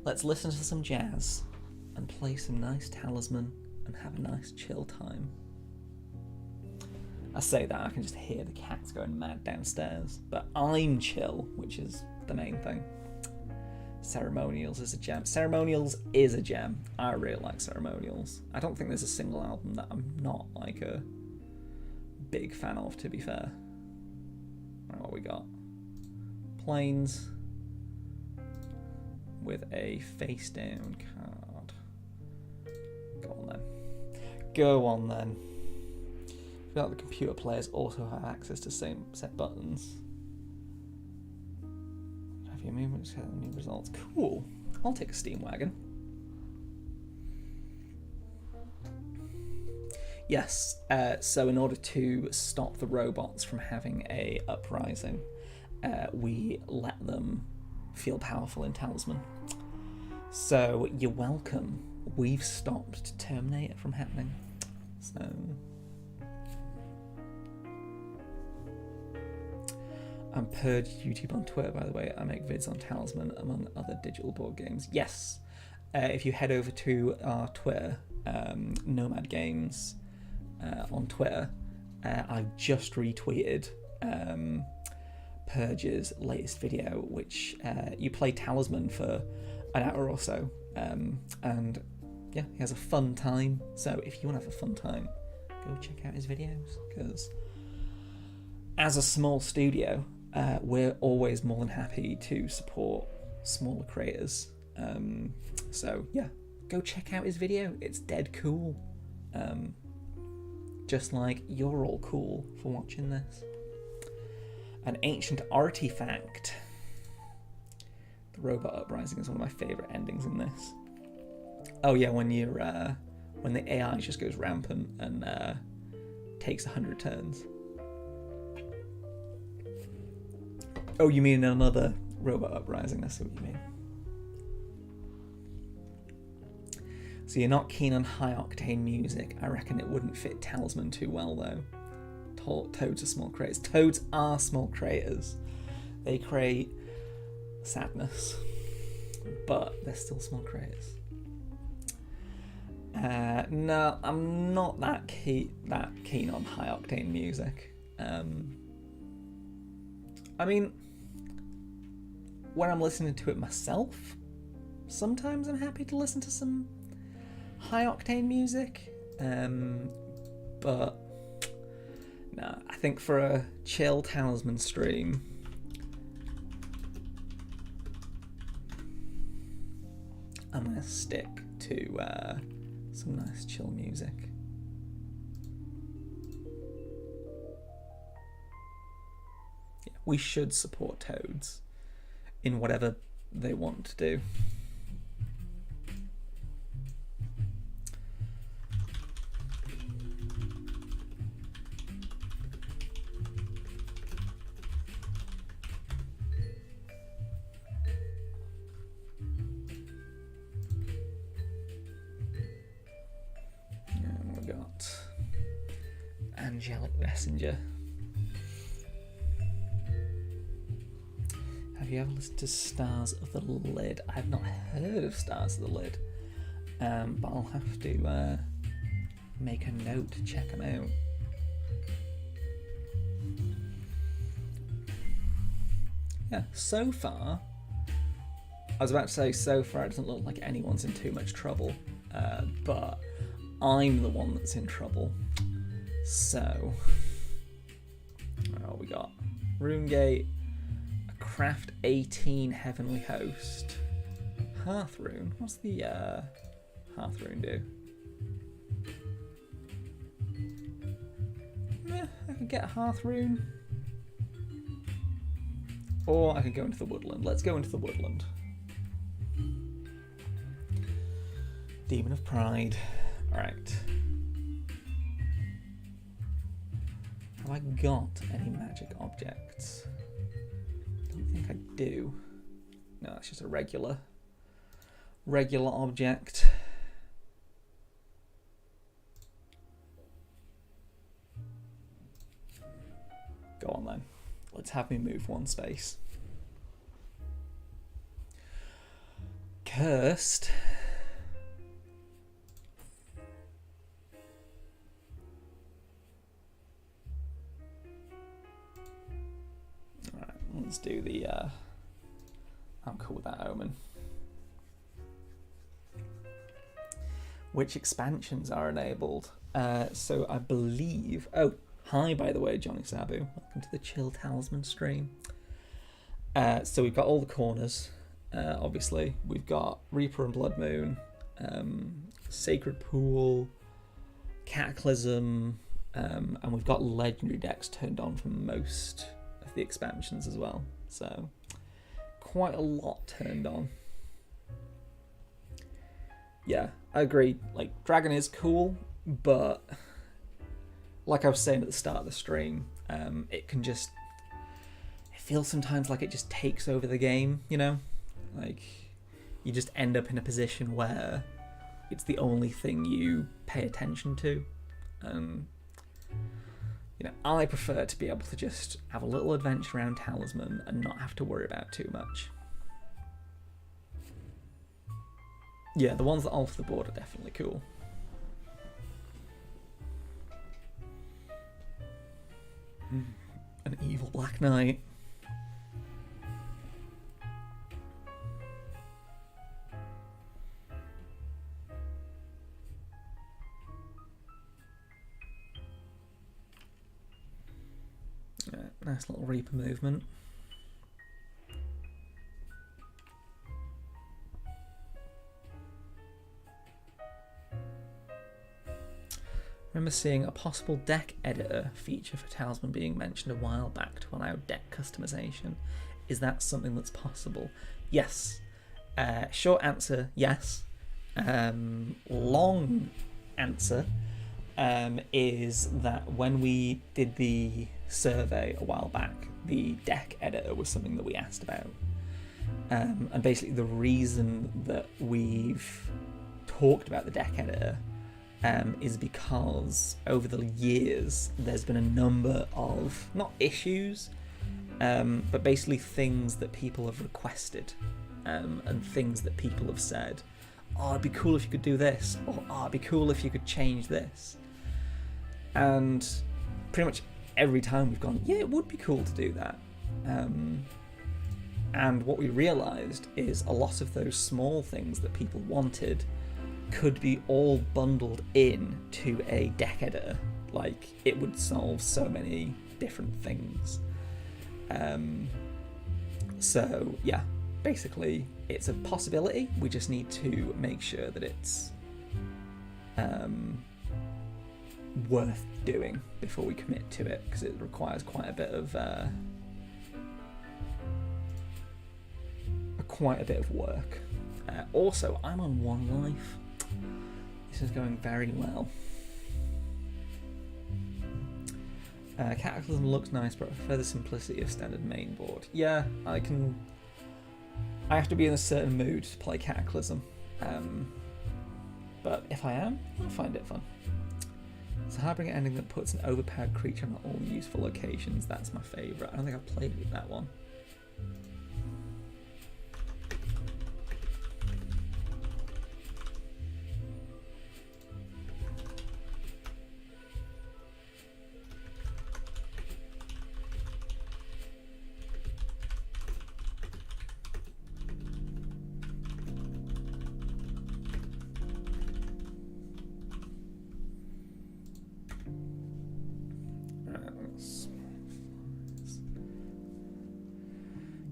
Let's listen to some jazz and play some nice Talisman and have a nice chill time. I say that, I can just hear the cats going mad downstairs, but I'm chill, which is the main thing. Ceremonials is a gem. Ceremonials is a gem. I really like Ceremonials. I don't think there's a single album that I'm not like a big fan of, to be fair. Right, what we got? Planes with a face down card. Go on then. Go on then. I feel like the computer players also have access to same set buttons. Have your movements set new results. Cool. I'll take a steam wagon. Yes, so in order to stop the robots from having a uprising, we let them feel powerful in Talisman. So you're welcome. We've stopped Terminator from happening. So I'm Purge YouTube on Twitter, by the way. I make vids on Talisman, among other digital board games. Yes, if you head over to our Twitter, Nomad Games on Twitter, I've just retweeted Purge's latest video, which you play Talisman for an hour or so, and yeah, he has a fun time. So if you want to have a fun time, go check out his videos, because as a small studio, we're always more than happy to support smaller creators. So yeah, go check out his video. It's dead cool. Just like you're all cool for watching this. An ancient artifact. The robot uprising is one of my favourite endings in this. Oh yeah, when you're when the AI just goes rampant and takes 100 turns. Oh, you mean another robot uprising? I see what you mean. So you're not keen on high octane music. I reckon it wouldn't fit Talisman too well though. Toads are small creators. Toads are small creators. They create sadness, but they're still small creators. No, I'm not that keen on high octane music. I mean, when I'm listening to it myself, sometimes I'm happy to listen to some high octane music, but no, I think for a chill Talisman stream, I'm gonna stick to some nice chill music. Yeah, we should support Toads in whatever they want to do. Angelic Messenger. Have you ever listened to Stars of the Lid? I have not heard of Stars of the Lid, but I'll have to make a note to check them out. Yeah, so far, I was about to say so far it doesn't look like anyone's in too much trouble, but I'm the one that's in trouble. So, what we got? Runegate, a Craft 18 Heavenly Host, Hearth Rune. What's the Hearth Rune do? I could get a Hearth Rune. Or I could go into the woodland. Let's go into the woodland. Demon of Pride. Alright. Have I got any magic objects? I don't think I do. No, it's just a regular object. Go on then. Let's have me move one space. Cursed. Alright, let's do the I'm cool with that omen. Which expansions are enabled? So I believe hi, by the way, Johnny Sabu. Welcome to the Chill Talisman stream. So we've got all the corners, obviously. We've got Reaper and Blood Moon, Sacred Pool, Cataclysm, and we've got legendary decks turned on for most of the expansions as well. So quite a lot turned on. Yeah, I agree. Like, Dragon is cool, but like I was saying at the start of the stream, it feels sometimes like it just takes over the game, you know? Like, you just end up in a position where it's the only thing you pay attention to. You know, I prefer to be able to just have a little adventure around Talisman and not have to worry about too much. Yeah, the ones that alter the board are definitely cool. An evil Black Knight. Yeah, nice little Reaper movement. Remember seeing a possible deck editor feature for Talisman being mentioned a while back to allow deck customization. Is that something that's possible? Yes. Short answer, yes. Long answer is that when we did the survey a while back, the deck editor was something that we asked about. And basically the reason that we've talked about the deck editor is because over the years there's been a number of, not issues, but basically things that people have requested, and things that people have said, oh, it'd be cool if you could do this, or oh, it'd be cool if you could change this. And pretty much every time we've gone, yeah, it would be cool to do that. And what we realised is a lot of those small things that people wanted could be all bundled in to a deck editor. Like, it would solve so many different things. So yeah, basically it's a possibility. We just need to make sure that it's worth doing before we commit to it, because it requires quite a bit of work. Also, I'm on 1 life. This is going very well. Cataclysm looks nice, but I prefer the simplicity of standard main board. Yeah, I have to be in a certain mood to play Cataclysm. But if I am, I'll find it fun. It's a Harbinger ending that puts an overpowered creature on all useful locations. That's my favourite. I don't think I've played with that one.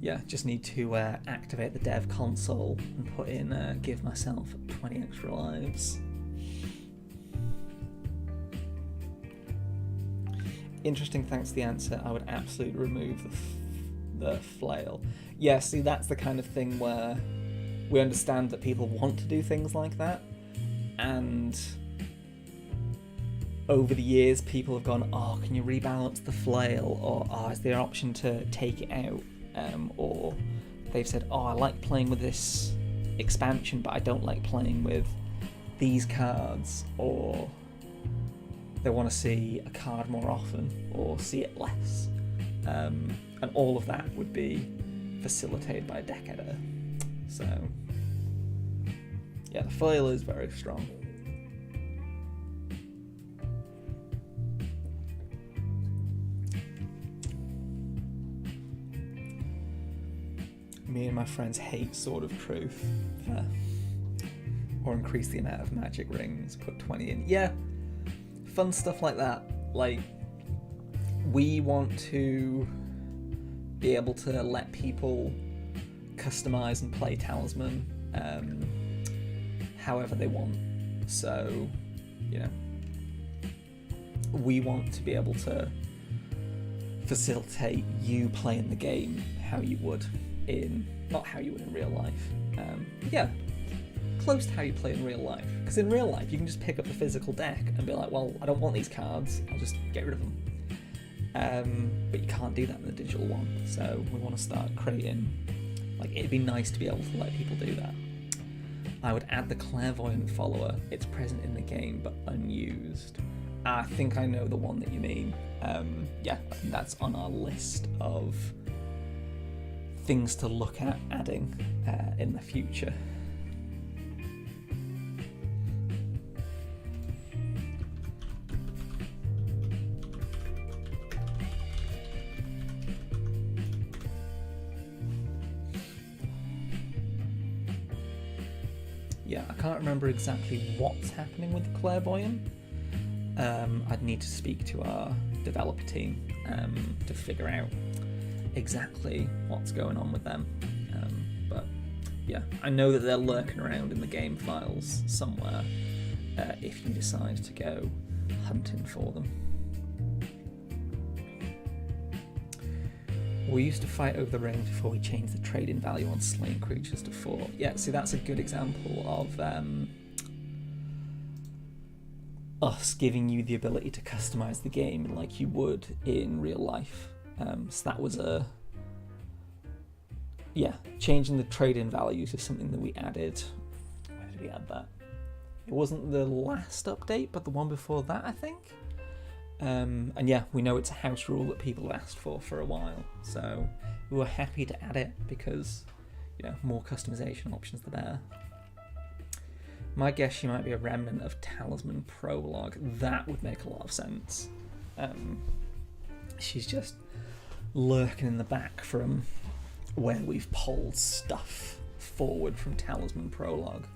Yeah, just need to activate the dev console and put in give myself 20 extra lives. Interesting, thanks to the answer. I would absolutely remove the flail. Yeah, see, that's the kind of thing where we understand that people want to do things like that, and over the years people have gone, oh, can you rebalance the flail, or oh, is there an option to take it out, or they've said, oh, I like playing with this expansion but I don't like playing with these cards, or they want to see a card more often or see it less, and all of that would be facilitated by a deck editor. So yeah, the flail is very strong. Me and my friends hate Sword of Truth. Or increase the amount of magic rings, put 20 in. Yeah, fun stuff like that. Like, we want to be able to let people customize and play Talisman however they want. So, you know, we want to be able to facilitate you playing the game how you would not how you would in real life. Yeah, close to how you play in real life. Because in real life, you can just pick up the physical deck and be like, well, I don't want these cards, I'll just get rid of them. But you can't do that in the digital one. So we want to start creating, like, it'd be nice to be able to let people do that. I would add the Clairvoyant Follower. It's present in the game, but unused. I think I know the one that you mean. Yeah, that's on our list of things to look at adding in the future. Yeah, I can't remember exactly what's happening with the Clairvoyant. I'd need to speak to our developer team to figure out exactly what's going on with them. But yeah, I know that they're lurking around in the game files somewhere if you decide to go hunting for them. We used to fight over the range before we changed the trade-in value on slain creatures to 4. Yeah, see, that's a good example of us giving you the ability to customize the game like you would in real life. So that was changing the trade-in values is something that we added. Where did we add that? It wasn't the last update, but the one before that, I think. And yeah, we know it's a house rule that people have asked for a while, so we were happy to add it because, you know, more customization options the better. My guess she might be a remnant of Talisman Prologue. That would make a lot of sense. She's just lurking in the back from where we've pulled stuff forward from Talisman Prologue.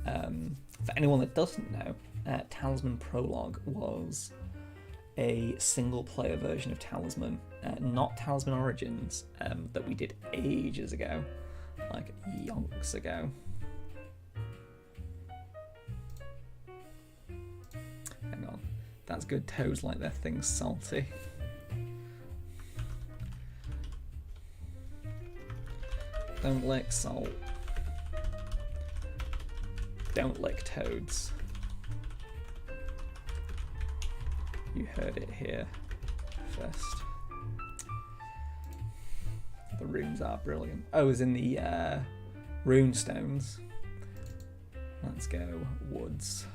For anyone that doesn't know, Talisman Prologue was a single-player version of Talisman, not Talisman Origins, that we did ages ago, like yonks ago. Hang on, that's good. Toads like their things salty. Don't lick salt. Don't lick toads. You heard it here first. The runes are brilliant. Oh, it's in the rune stones. Let's go woods.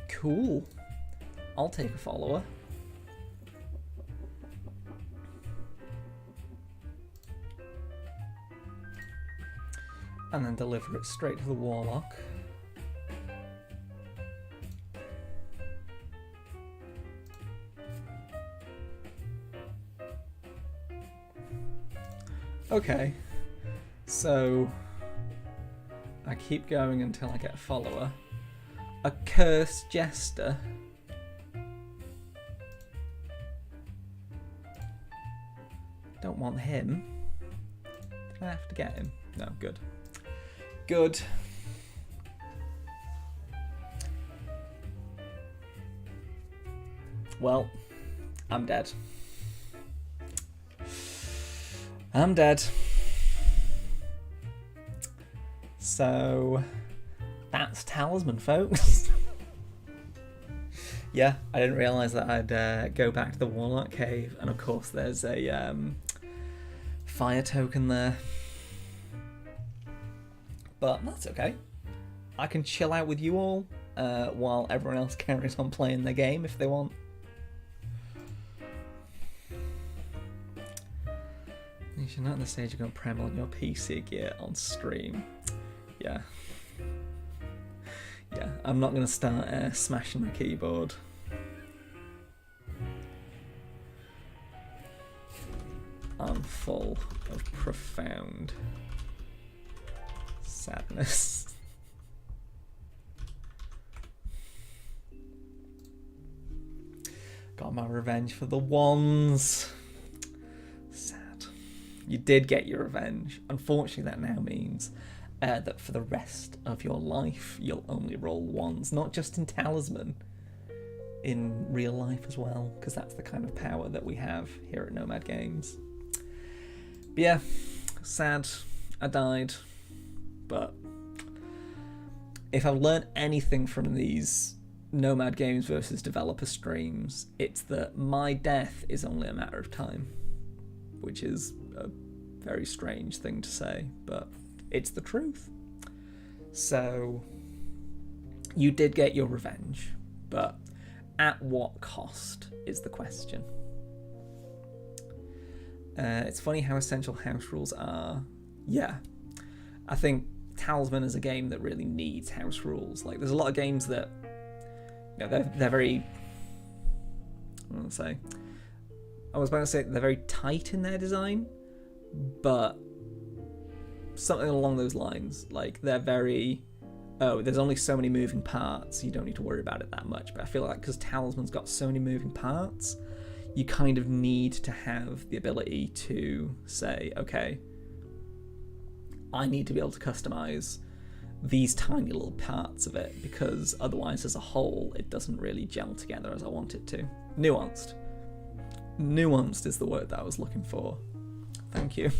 Cool. I'll take a follower. And then deliver it straight to the warlock. Okay, so I keep going until I get a follower. A cursed jester. Don't want him. Did I have to get him? No, good. Good. Well, I'm dead. I'm dead. So, that's Talisman, folks. Yeah, I didn't realise that I'd go back to the Warlock Cave, and of course there's a fire token there. But that's okay. I can chill out with you all while everyone else carries on playing their game if they want. You should not at the stage of going Prem on your PC gear on stream. Yeah. Yeah, I'm not going to start smashing my keyboard. I'm full of profound sadness. Got my revenge for the wands. Sad. You did get your revenge. Unfortunately, that now means that for the rest of your life, you'll only roll ones, not just in Talisman, in real life as well, because that's the kind of power that we have here at Nomad Games. But yeah, sad, I died, but if I've learned anything from these Nomad Games versus developer streams, it's that my death is only a matter of time, which is a very strange thing to say, but it's the truth. So, you did get your revenge, but at what cost is the question. It's funny how essential house rules are. Yeah, I think Talisman is a game that really needs house rules. Like, there's a lot of games that, you know, they're very, I was about to say they're very tight in their design, but something along those lines. Like, they're very, oh, there's only so many moving parts, you don't need to worry about it that much. But I feel like because Talisman's got so many moving parts, you kind of need to have the ability to say, okay, I need to be able to customize these tiny little parts of it, because otherwise as a whole it doesn't really gel together as I want it to. Nuanced. Nuanced is the word that I was looking for. Thank you.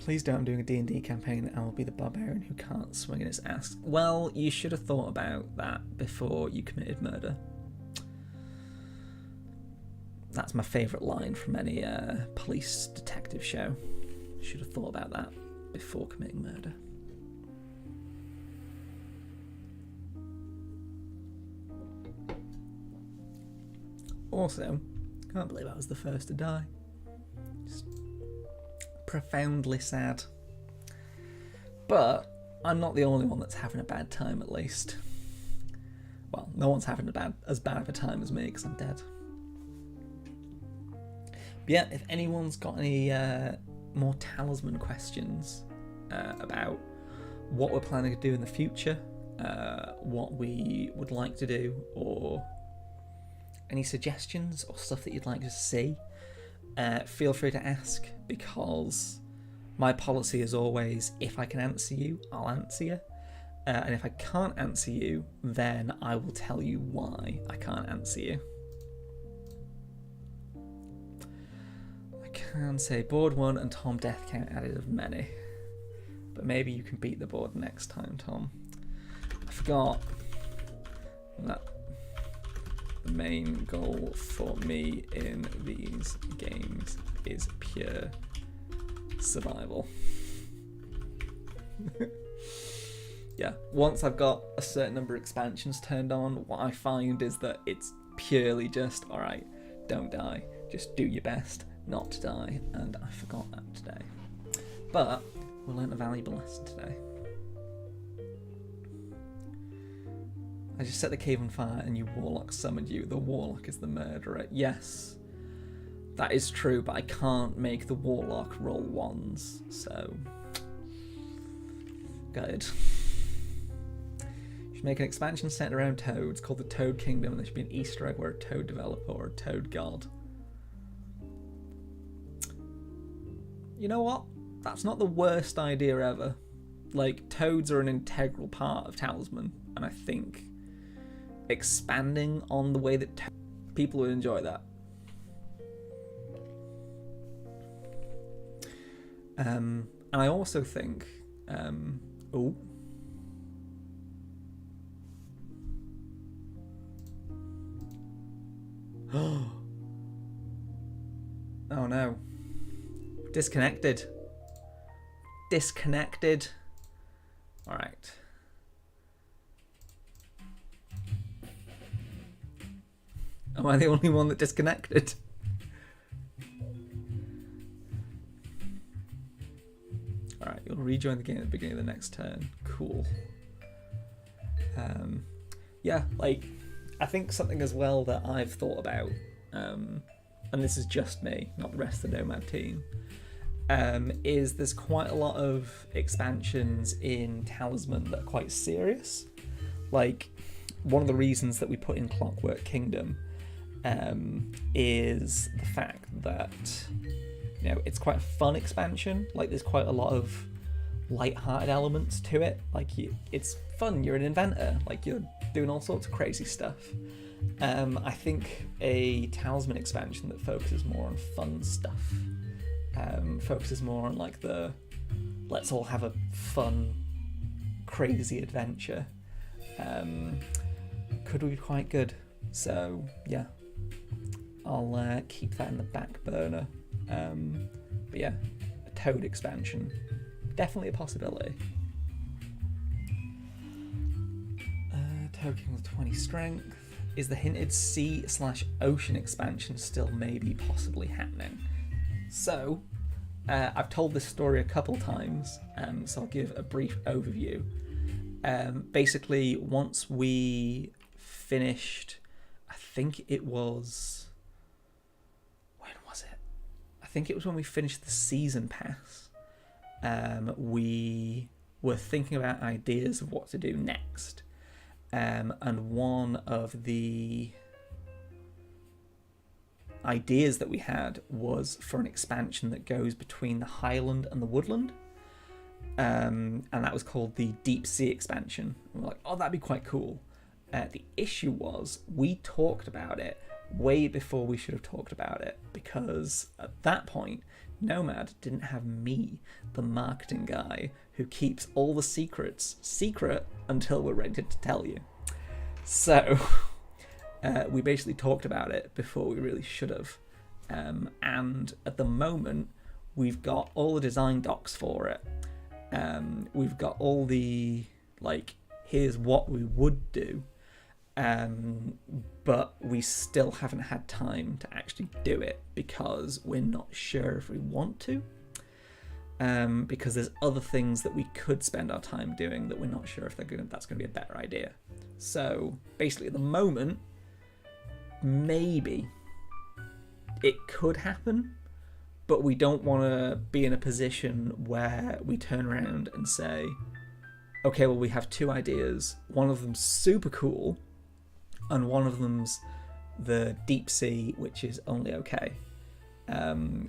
Please don't. I'm doing a D&D campaign and I will be the barbarian who can't swing in its ass. Well, you should have thought about that before you committed murder. That's my favourite line from any police detective show. Should have thought about that before committing murder. Also, can't believe I was the first to die. Just profoundly sad. But I'm not the only one that's having a bad time, at least. Well, no one's having as bad of a time as me, because I'm dead. But yeah, if anyone's got any more Talisman questions about what we're planning to do in the future, what we would like to do, or any suggestions or stuff that you'd like to see, feel free to ask, because my policy is always, if I can answer you, I'll answer you. And if I can't answer you, then I will tell you why I can't answer you. I can say board 1 and Tom death count added of many. But maybe you can beat the board next time, Tom. I forgot that the main goal for me in these games is pure survival. Yeah, once I've got a certain number of expansions turned on, what I find is that it's purely just, alright, don't die, just do your best not to die, and I forgot that today. But we learnt a valuable lesson today. I just set the cave on fire and you warlock summoned you. The warlock is the murderer. Yes, that is true, but I can't make the warlock roll ones, so good. Should make an expansion centered around toads called the Toad Kingdom, and there should be an Easter egg where a toad developer or a toad god. You know what? That's not the worst idea ever. Like, toads are an integral part of Talisman, and I think expanding on the way that people would enjoy that. And I also think, oh no, disconnected. All right. Am I the only one that disconnected? Alright, you'll rejoin the game at the beginning of the next turn. Cool. Yeah, like, I think something as well that I've thought about, and this is just me, not the rest of the Nomad team, is there's quite a lot of expansions in Talisman that are quite serious. Like, one of the reasons that we put in Clockwork Kingdom is the fact that, you know, it's quite a fun expansion. Like, there's quite a lot of light-hearted elements to it. Like, it's fun. You're an inventor. Like, you're doing all sorts of crazy stuff. I think a Talisman expansion that focuses more on fun stuff, focuses more on like the let's all have a fun, crazy adventure, could be quite good. So yeah, I'll keep that in the back burner. But yeah, a Toad expansion, definitely a possibility. Toad King with 20 strength. Is the hinted sea/ocean expansion still maybe possibly happening? So, I've told this story a couple times, so I'll give a brief overview. Basically, once we finished, I think it was... When was it? I think it was when we finished the season pass. We were thinking about ideas of what to do next. And one of the ideas that we had was for an expansion that goes between the Highland and the Woodland. And that was called the Deep Sea expansion. And we're like, oh, that'd be quite cool. The issue was we talked about it way before we should have talked about it, because at that point, Nomad didn't have me, the marketing guy, who keeps all the secrets secret until we're ready to tell you. So we basically talked about it before we really should have. And at the moment, we've got all the design docs for it. We've got all the, like, here's what we would do. But we still haven't had time to actually do it because we're not sure if we want to. Because there's other things that we could spend our time doing that we're not sure if that's going to be a better idea. So basically, at the moment, maybe it could happen, but we don't want to be in a position where we turn around and say, okay, well, we have two ideas. One of them's super cool, and one of them's the deep sea, which is only okay.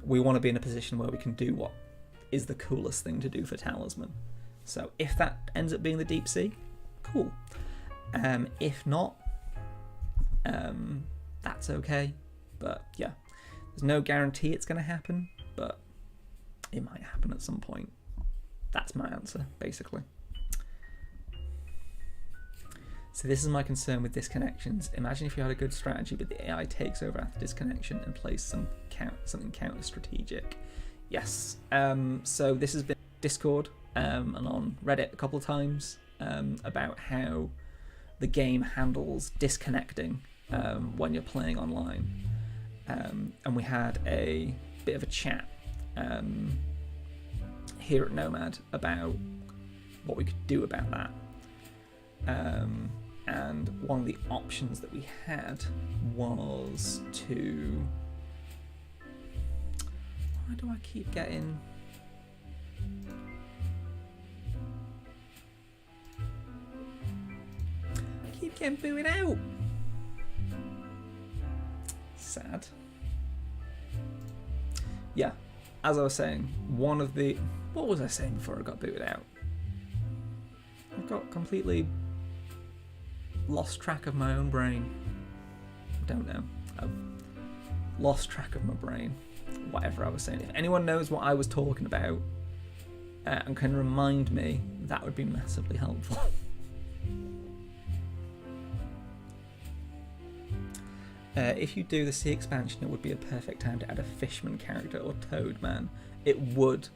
We want to be in a position where we can do what is the coolest thing to do for Talisman. So if that ends up being the deep sea, cool. If not, that's okay. But yeah, there's no guarantee it's going to happen, but it might happen at some point. That's my answer, basically. So this is my concern with disconnections. Imagine if you had a good strategy, but the AI takes over after disconnection and plays something counter-strategic. Yes. So this has been Discord and on Reddit a couple of times about how the game handles disconnecting when you're playing online. And we had a bit of a chat here at Nomad about what we could do about that. And one of the options that we had was to... Why do I keep getting... getting booted out. Sad. Yeah, as I was saying, one of the... What was I saying before I got booted out? I got completely lost track of my own brain. I don't know. I've lost track of my brain. Whatever I was saying. If anyone knows what I was talking about and can remind me, that would be massively helpful. If you do the sea expansion, it would be a perfect time to add a Fishman character or Toadman. It would.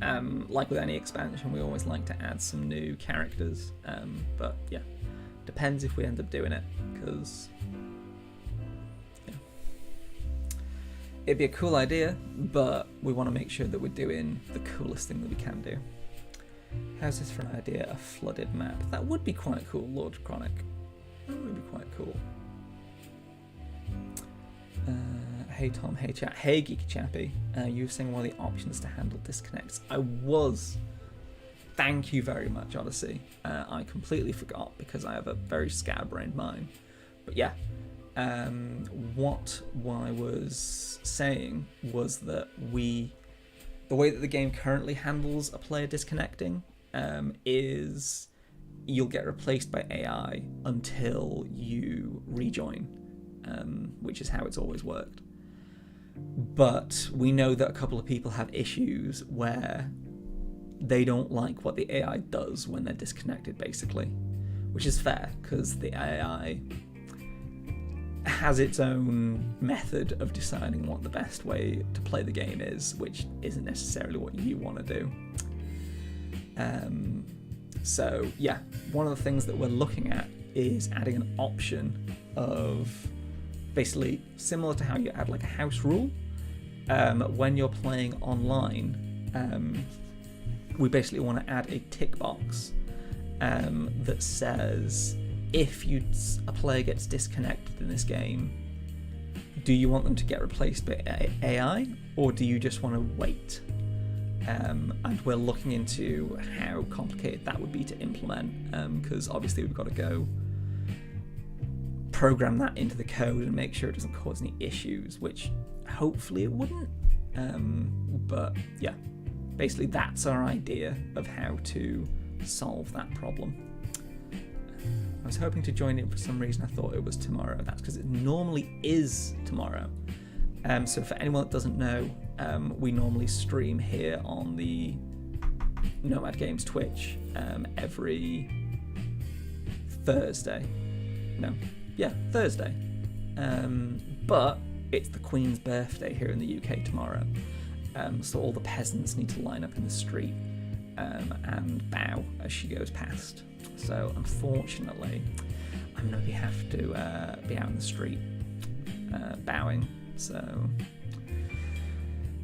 Like with any expansion, we always like to add some new characters. But yeah, depends if we end up doing it, because it'd be a cool idea, but we want to make sure that we're doing the coolest thing that we can do. How's this for an idea? A flooded map. That would be quite cool, Lord Chronic. That would be quite cool. Hey Tom, hey chat, hey Geeky Chappy. You were saying one of the options to handle disconnects. I was. Thank you very much, Odyssey. I completely forgot because I have a very scatterbrained mind. But yeah, what I was saying was that the way that the game currently handles a player disconnecting is you'll get replaced by AI until you rejoin, which is how it's always worked. But we know that a couple of people have issues where they don't like what the AI does when they're disconnected, basically, which is fair because the AI has its own method of deciding what the best way to play the game is, which isn't necessarily what you want to do. So yeah, one of the things that we're looking at is adding an option of basically similar to how you add like a house rule. When you're playing online, we basically want to add a tick box that says if a player gets disconnected in this game, do you want them to get replaced by AI or do you just want to wait? And we're looking into how complicated that would be to implement, because obviously we've got to go program that into the code and make sure it doesn't cause any issues, which hopefully it wouldn't. But yeah, basically that's our idea of how to solve that problem. I was hoping to join in. For some reason I thought it was tomorrow. That's because it normally is tomorrow. So for anyone that doesn't know, we normally stream here on the Nomad Games Twitch every Thursday. Thursday. But it's the Queen's birthday here in the UK tomorrow. So all the peasants need to line up in the street and bow as she goes past. So unfortunately, I'm going to have to be out in the street bowing. So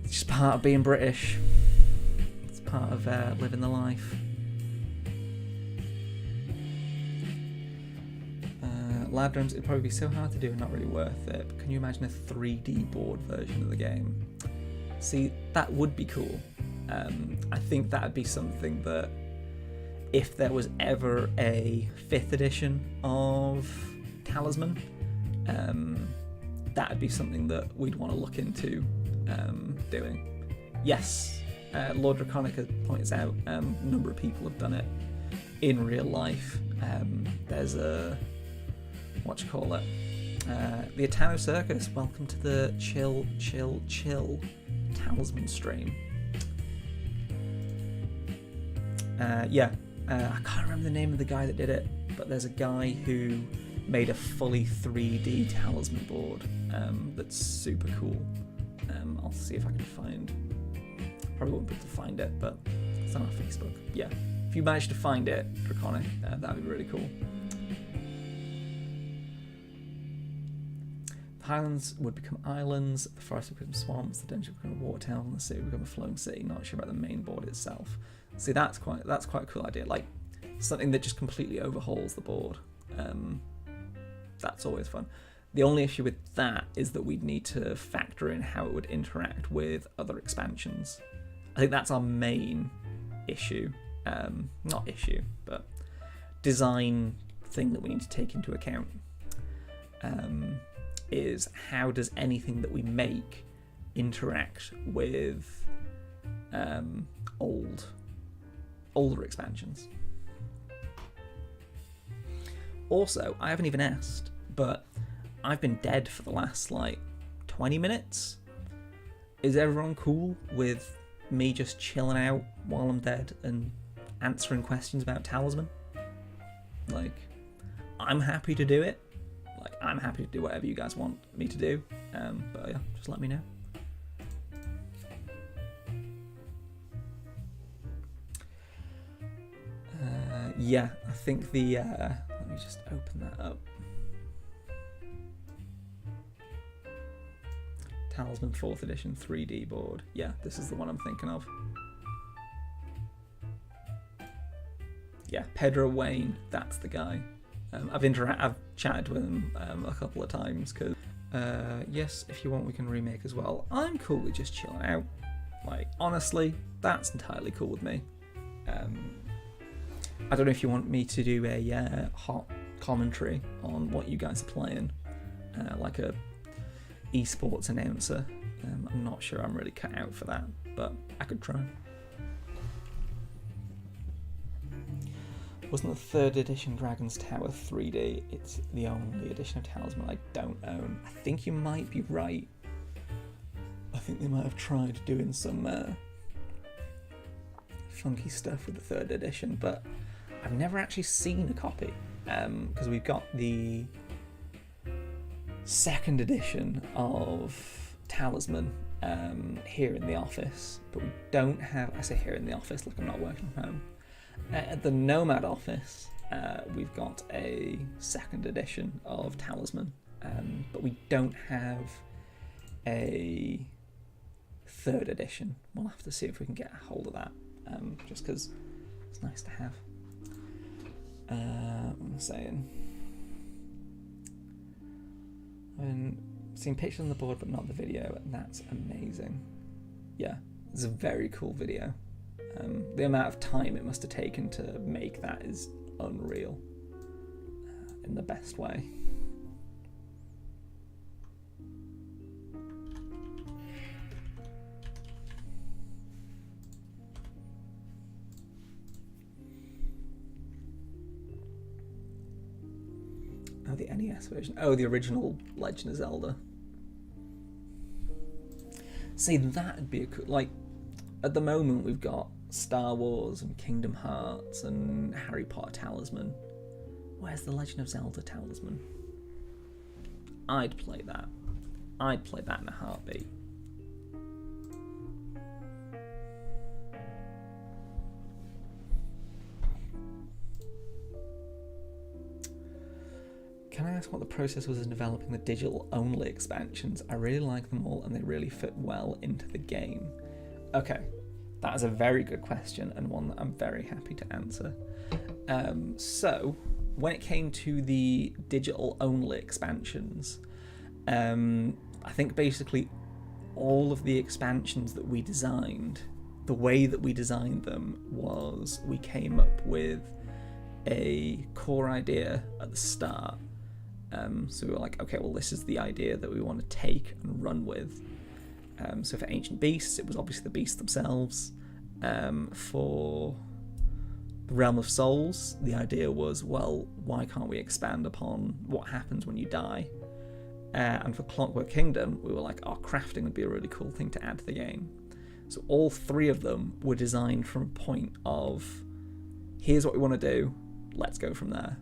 it's just part of being British. It's part of living the life. Lab drums, it'd probably be so hard to do and not really worth it. But can you imagine a 3D board version of the game? See, that would be cool. I think that'd be something that if there was ever a 5th edition of Talisman, that'd be something that we'd want to look into doing. Yes, Lord Draconica points out a number of people have done it in real life. There's a the Italo Circus. Welcome to the chill Talisman stream. I can't remember the name of the guy that did it, but there's a guy who made a fully 3D Talisman board that's super cool. I'll see if I can find. Probably won't be able to find it, but it's on our Facebook. Yeah, if you manage to find it, Draconic, that'd be really cool. The highlands would become islands, the forest would become swamps, the dungeon would become a water town, and the city would become a flowing city. Not sure about the main board itself. See, that's quite a cool idea. Like something that just completely overhauls the board. That's always fun. The only issue with that is that we'd need to factor in how it would interact with other expansions. I think that's our main issue. Not issue, but design thing that we need to take into account. Is how does anything that we make interact with older expansions? Also, I haven't even asked, but I've been dead for the last like 20 minutes. Is everyone cool with me just chilling out while I'm dead and answering questions about Talisman? Like, I'm happy to do it. Like, I'm happy to do whatever you guys want me to do. But yeah, just let me know. Yeah, I think the... let me just open that up. Talisman 4th edition 3D board. Yeah, this is the one I'm thinking of. Yeah, Pedro Wayne, that's the guy. I've chatted with him a couple of times because yes, if you want we can remake as well. I'm cool with just chilling out. Like, honestly, that's entirely cool with me. I don't know if you want me to do a hot commentary on what you guys are playing, like a esports announcer. I'm not sure I'm really cut out for that, but I could try. Wasn't the 3rd edition Dragon's Tower 3D? It's the only edition of Talisman I don't own. I think you might be right. I think they might have tried doing some funky stuff with the 3rd edition, but I've never actually seen a copy, because we've got the 2nd edition of Talisman here in the office, but we don't have... I say here in the office, like I'm not working from home. At the Nomad office, we've got a 2nd edition of Talisman, but we don't have a 3rd edition. We'll have to see if we can get a hold of that, just because it's nice to have. I'm saying, I've seen pictures on the board but not the video, and that's amazing. Yeah, it's a very cool video. The amount of time it must have taken to make that is unreal, in the best way. Oh, the NES version. Oh, the original Legend of Zelda. See, that'd be a cool... Like, at the moment we've got Star Wars and Kingdom Hearts and Harry Potter Talisman. Where's the Legend of Zelda Talisman? I'd play that. I'd play that in a heartbeat. Can I ask what the process was in developing the digital-only expansions? I really like them all and they really fit well into the game. Okay, that is a very good question and one that I'm very happy to answer. So, when it came to the digital-only expansions, I think basically all of the expansions that we designed, the way that we designed them was we came up with a core idea at the start. So we were like, okay, well, this is the idea that we want to take and run with. So for Ancient Beasts, it was obviously the beasts themselves. For the Realm of Souls, the idea was, well, why can't we expand upon what happens when you die? And for Clockwork Kingdom, we were like, oh, crafting would be a really cool thing to add to the game. So all three of them were designed from a point of, here's what we want to do, let's go from there.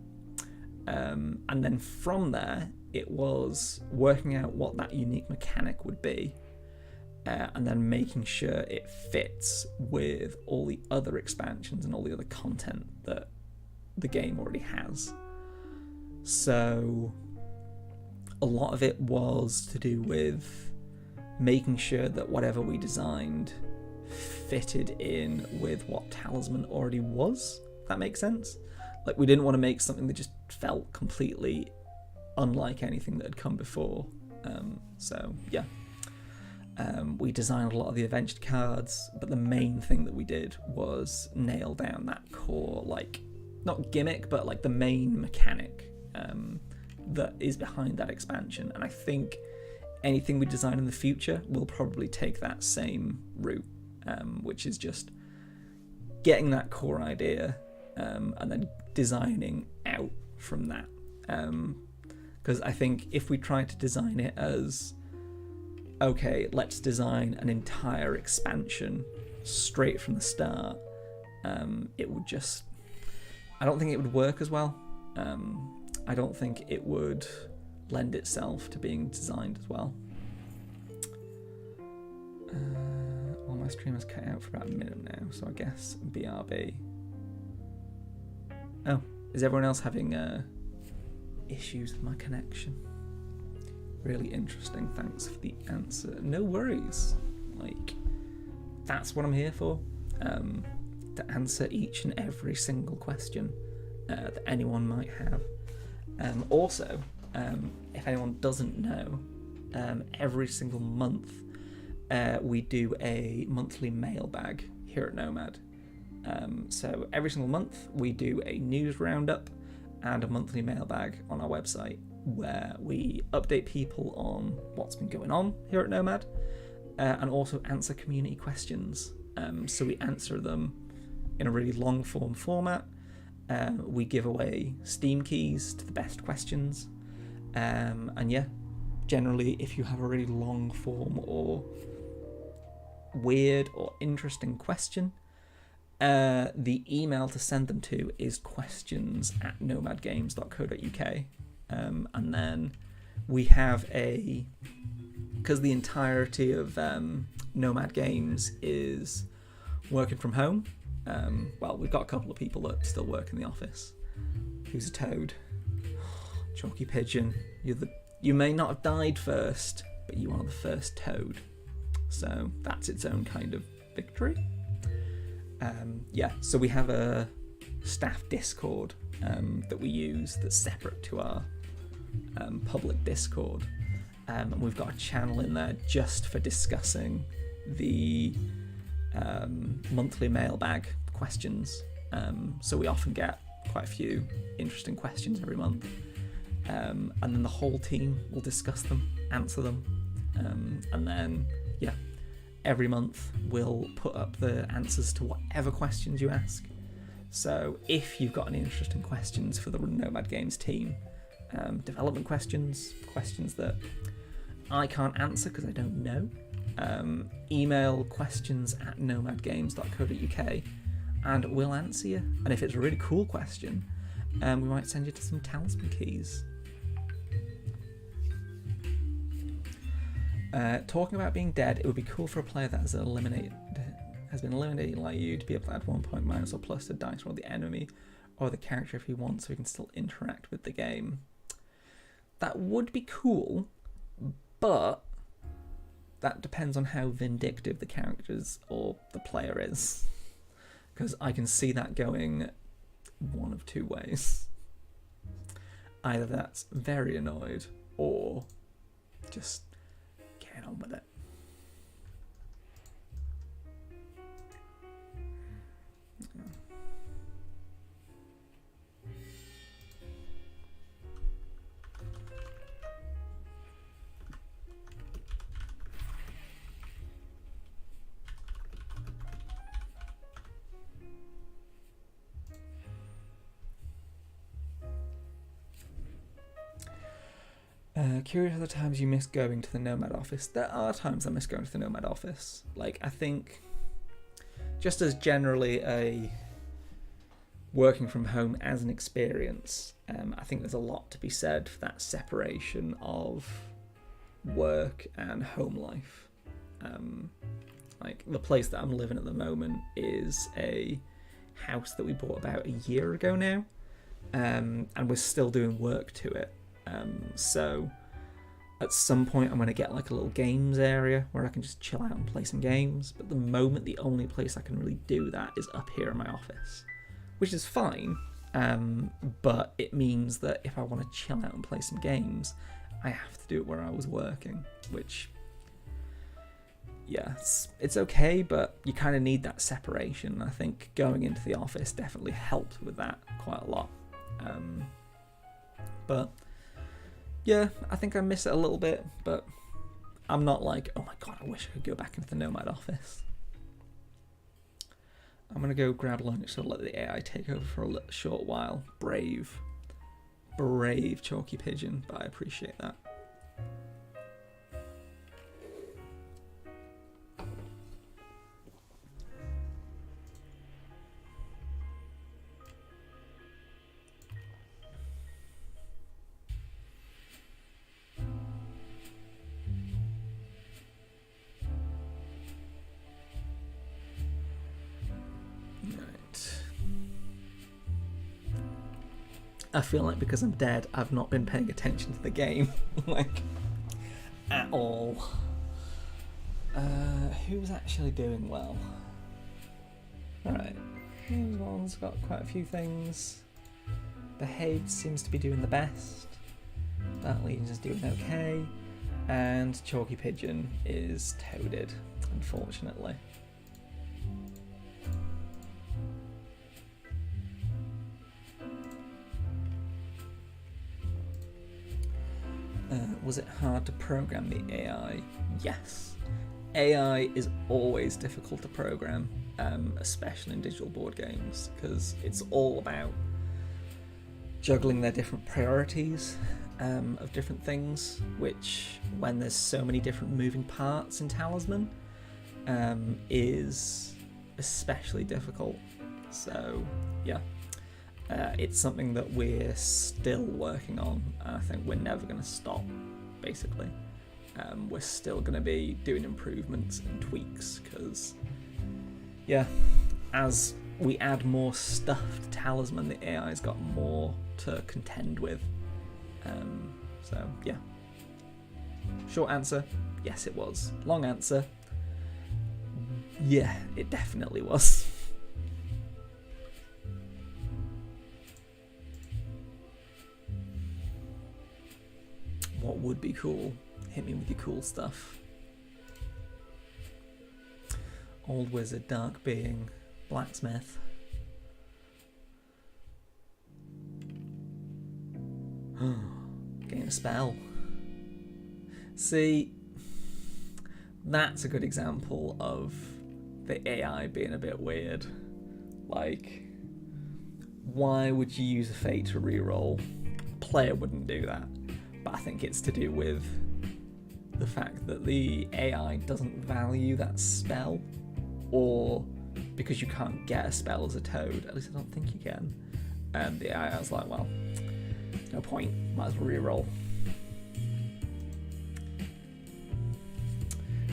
And then from there, it was working out what that unique mechanic would be, and then making sure it fits with all the other expansions and all the other content that the game already has. So a lot of it was to do with making sure that whatever we designed fitted in with what Talisman already was, if that makes sense. Like, we didn't want to make something that just felt completely unlike anything that had come before. So, yeah. We designed a lot of the adventure cards, but the main thing that we did was nail down that core, like, not gimmick, but like the main mechanic that is behind that expansion. And I think anything we design in the future will probably take that same route, which is just getting that core idea and then designing out from that. Because I think if we try to design it as, okay, let's design an entire expansion straight from the start, it would just, I don't think it would work as well. I don't think it would lend itself to being designed as well. All my streamers cut out for about a minute now, so I guess BRB. Oh, is everyone else having issues with my connection? Really interesting. Thanks for the answer. No worries. Like, that's what I'm here for. To answer each and every single question that anyone might have. Also, if anyone doesn't know, every single month we do a monthly mailbag here at Nomad. So every single month we do a news roundup and a monthly mailbag on our website where we update people on what's been going on here at Nomad and also answer community questions. So we answer them in a really long form format. We give away Steam keys to the best questions. And yeah, generally if you have a really long form or weird or interesting question, the email to send them to is questions@nomadgames.co.uk. And then we have because the entirety of Nomad Games is working from home. Well, we've got a couple of people that still work in the office. Who's a toad? Chalky Pigeon. You may not have died first, but you are the first toad. So that's its own kind of victory. So we have a staff Discord that we use that's separate to our public Discord. And we've got a channel in there just for discussing the monthly mailbag questions. So we often get quite a few interesting questions every month. And then the whole team will discuss them, answer them. And then, every month we'll put up the answers to whatever questions you ask. So if you've got any interesting questions for the Nomad Games team, development questions that I can't answer because I don't know, email questions@nomadgames.co.uk and we'll answer you. And if it's a really cool question, we might send you to some Talisman keys. Talking about being dead, it would be cool for a player that has been eliminated like you to be able to add 1 point minus or plus to dice roll the enemy or the character if he wants, so he can still interact with the game. That would be cool, but that depends on how vindictive the characters or the player is, because I can see that going one of two ways. Either that's very annoyed or just getting on with it. Curious of the times you miss going to the Nomad office. There are times I miss going to the Nomad office. Like, I think, just as generally a working from home as an experience, I think there's a lot to be said for that separation of work and home life. Like, the place that I'm living at the moment is a house that we bought about a year ago now, and we're still doing work to it. So at some point I'm going to get like a little games area where I can just chill out and play some games, but at the moment the only place I can really do that is up here in my office, which is fine, but it means that if I want to chill out and play some games, I have to do it where I was working, which, yeah, it's okay, but you kind of need that separation. I think going into the office definitely helped with that quite a lot. But yeah, I think I miss it a little bit, but I'm not like, oh my god, I wish I could go back into the Nomad office. I'm going to go grab lunch, so let the AI take over for a short while. Brave Chalky Pigeon, but I appreciate that. I feel like because I'm dead, I've not been paying attention to the game, like, at all. Who's actually doing well? Alright, who's one's got quite a few things. Behaved seems to be doing the best. That Legion's doing okay. And Chalky Pigeon is toaded, unfortunately. Was it hard to program the AI? Yes. AI is always difficult to program, especially in digital board games, because it's all about juggling their different priorities of different things, which, when there's so many different moving parts in Talisman, is especially difficult. So, yeah. It's something that we're still working on, and I think we're never going to stop, basically. We're still going to be doing improvements and tweaks, because, yeah, as we add more stuff to Talisman, the AI's got more to contend with. So, yeah. Short answer, yes it was. Long answer, yeah, it definitely was. What would be cool? Hit me with your cool stuff. Old wizard, dark being, blacksmith. Gain a spell. See, that's a good example of the AI being a bit weird. Like, why would you use a fate to reroll? Player wouldn't do that. But I think it's to do with the fact that the AI doesn't value that spell, or because you can't get a spell as a toad. At least I don't think you can. And the AI was like, well, no point, might as well reroll.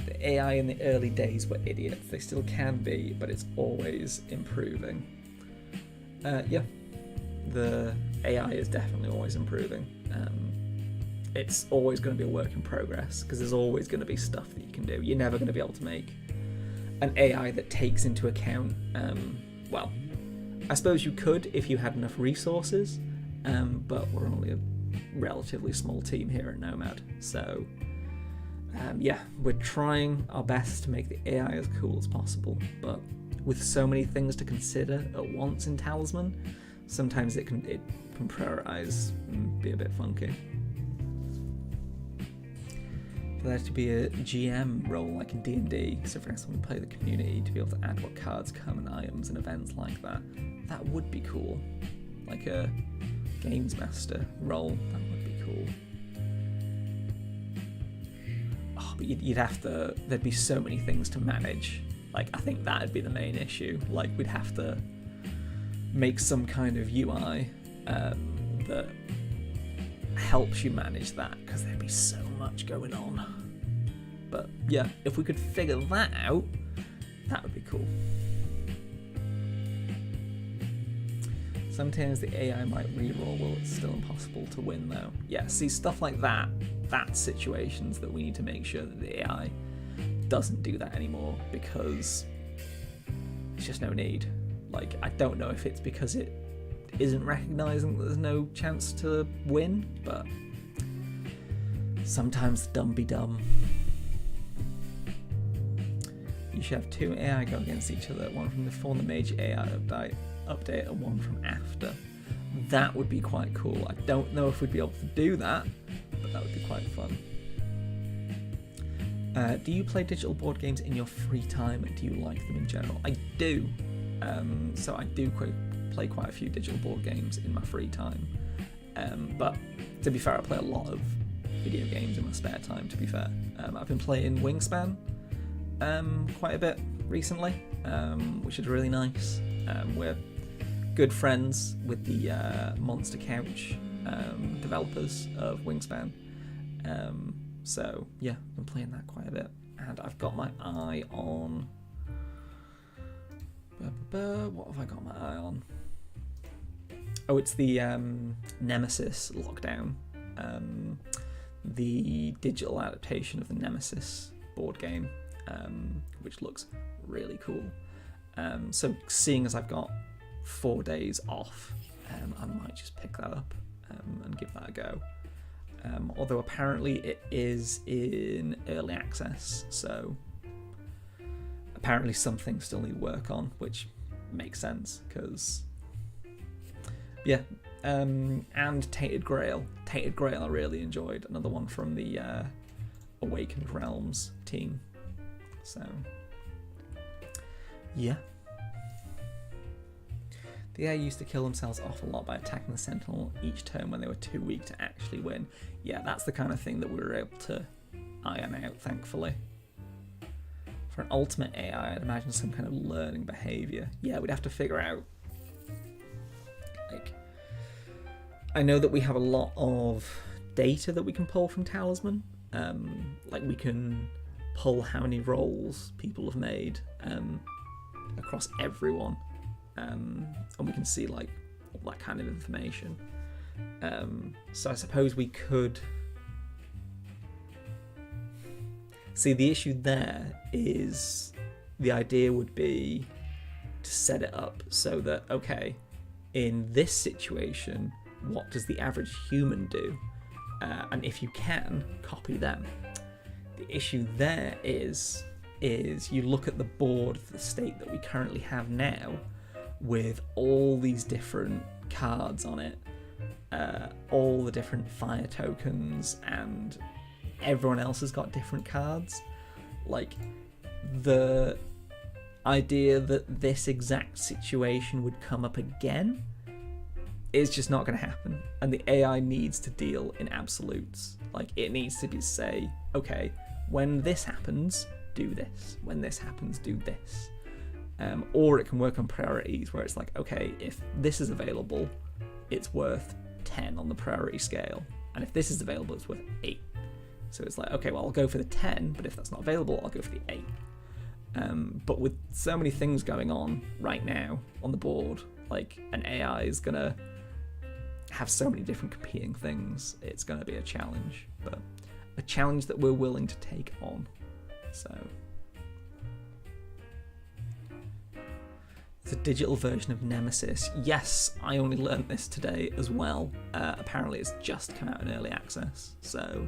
The AI in the early days were idiots. They still can be, but it's always improving. Yeah, the AI is definitely always improving. It's always going to be a work in progress, because there's always going to be stuff that you can do. You're never going to be able to make an AI that takes into account, well, I suppose you could if you had enough resources, but we're only a relatively small team here at Nomad, so yeah, we're trying our best to make the AI as cool as possible, but with so many things to consider at once in Talisman, sometimes it can prioritize and be a bit funky. For there to be a GM role like in D&D, so for instance, when we play the community, to be able to add what cards come and items and events like that, that would be cool. Like a games master role, that would be cool. Oh, but you'd have to, there'd be so many things to manage. Like, I think that'd be the main issue. Like, we'd have to make some kind of UI that helps you manage that, because there'd be so much going on. But yeah, if we could figure that out, that would be cool. Sometimes the AI might reroll while it's still impossible to win though. Yeah, see, stuff like that, that's situations that we need to make sure that the AI doesn't do that anymore, because there's just no need. Like, I don't know if it's because it isn't recognising that there's no chance to win, but sometimes dumb be dumb. You should have 2 AI go against each other, one from before the major AI update and one from after. That would be quite cool. I don't know if we'd be able to do that, but that would be quite fun. Do you play digital board games in your free time, and do you like them in general? I do. So I do play quite a few digital board games in my free time. But to be fair, I play a lot of video games in my spare time, to be fair. I've been playing Wingspan quite a bit recently, which is really nice. We're good friends with the Monster Couch developers of Wingspan. So yeah, I've been playing that quite a bit, and I've got my eye on. What have I got my eye on? Oh, it's the Nemesis Lockdown, the digital adaptation of the Nemesis board game, which looks really cool. So seeing as I've got 4 days off, I might just pick that up and give that a go. Although apparently it is in early access, so apparently some things still need work on, which makes sense, because yeah. And Tainted Grail I really enjoyed, another one from the Awakened Realms team. So yeah. The AI used to kill themselves off a lot by attacking the Sentinel each turn when they were too weak to actually win. Yeah, that's the kind of thing that we were able to iron out, thankfully. For an ultimate AI, I'd imagine some kind of learning behaviour. Yeah, we'd have to figure out, like, I know that we have a lot of data that we can pull from Talisman. Like, we can pull how many rolls people have made across everyone. And we can see like all that kind of information. So I suppose we could see, the issue there is the idea would be to set it up so that, okay, in this situation, what does the average human do? And if you can, copy them. The issue there is you look at the board of the state that we currently have now, with all these different cards on it, all the different fire tokens, and everyone else has got different cards. Like, the idea that this exact situation would come up again is just not going to happen, and the AI needs to deal in absolutes. Like, it needs to be say, okay, when this happens, do this. When this happens, do this. Or it can work on priorities, where it's like, okay, if this is available, it's worth 10 on the priority scale, and if this is available, it's worth 8. So it's like, okay, well, I'll go for the 10, but if that's not available, I'll go for the 8. But with so many things going on right now on the board, like, an AI is gonna have so many different competing things, it's gonna be a challenge, but a challenge that we're willing to take on. So it's a digital version of Nemesis. Yes, I only learned this today as well. Apparently it's just come out in early access, so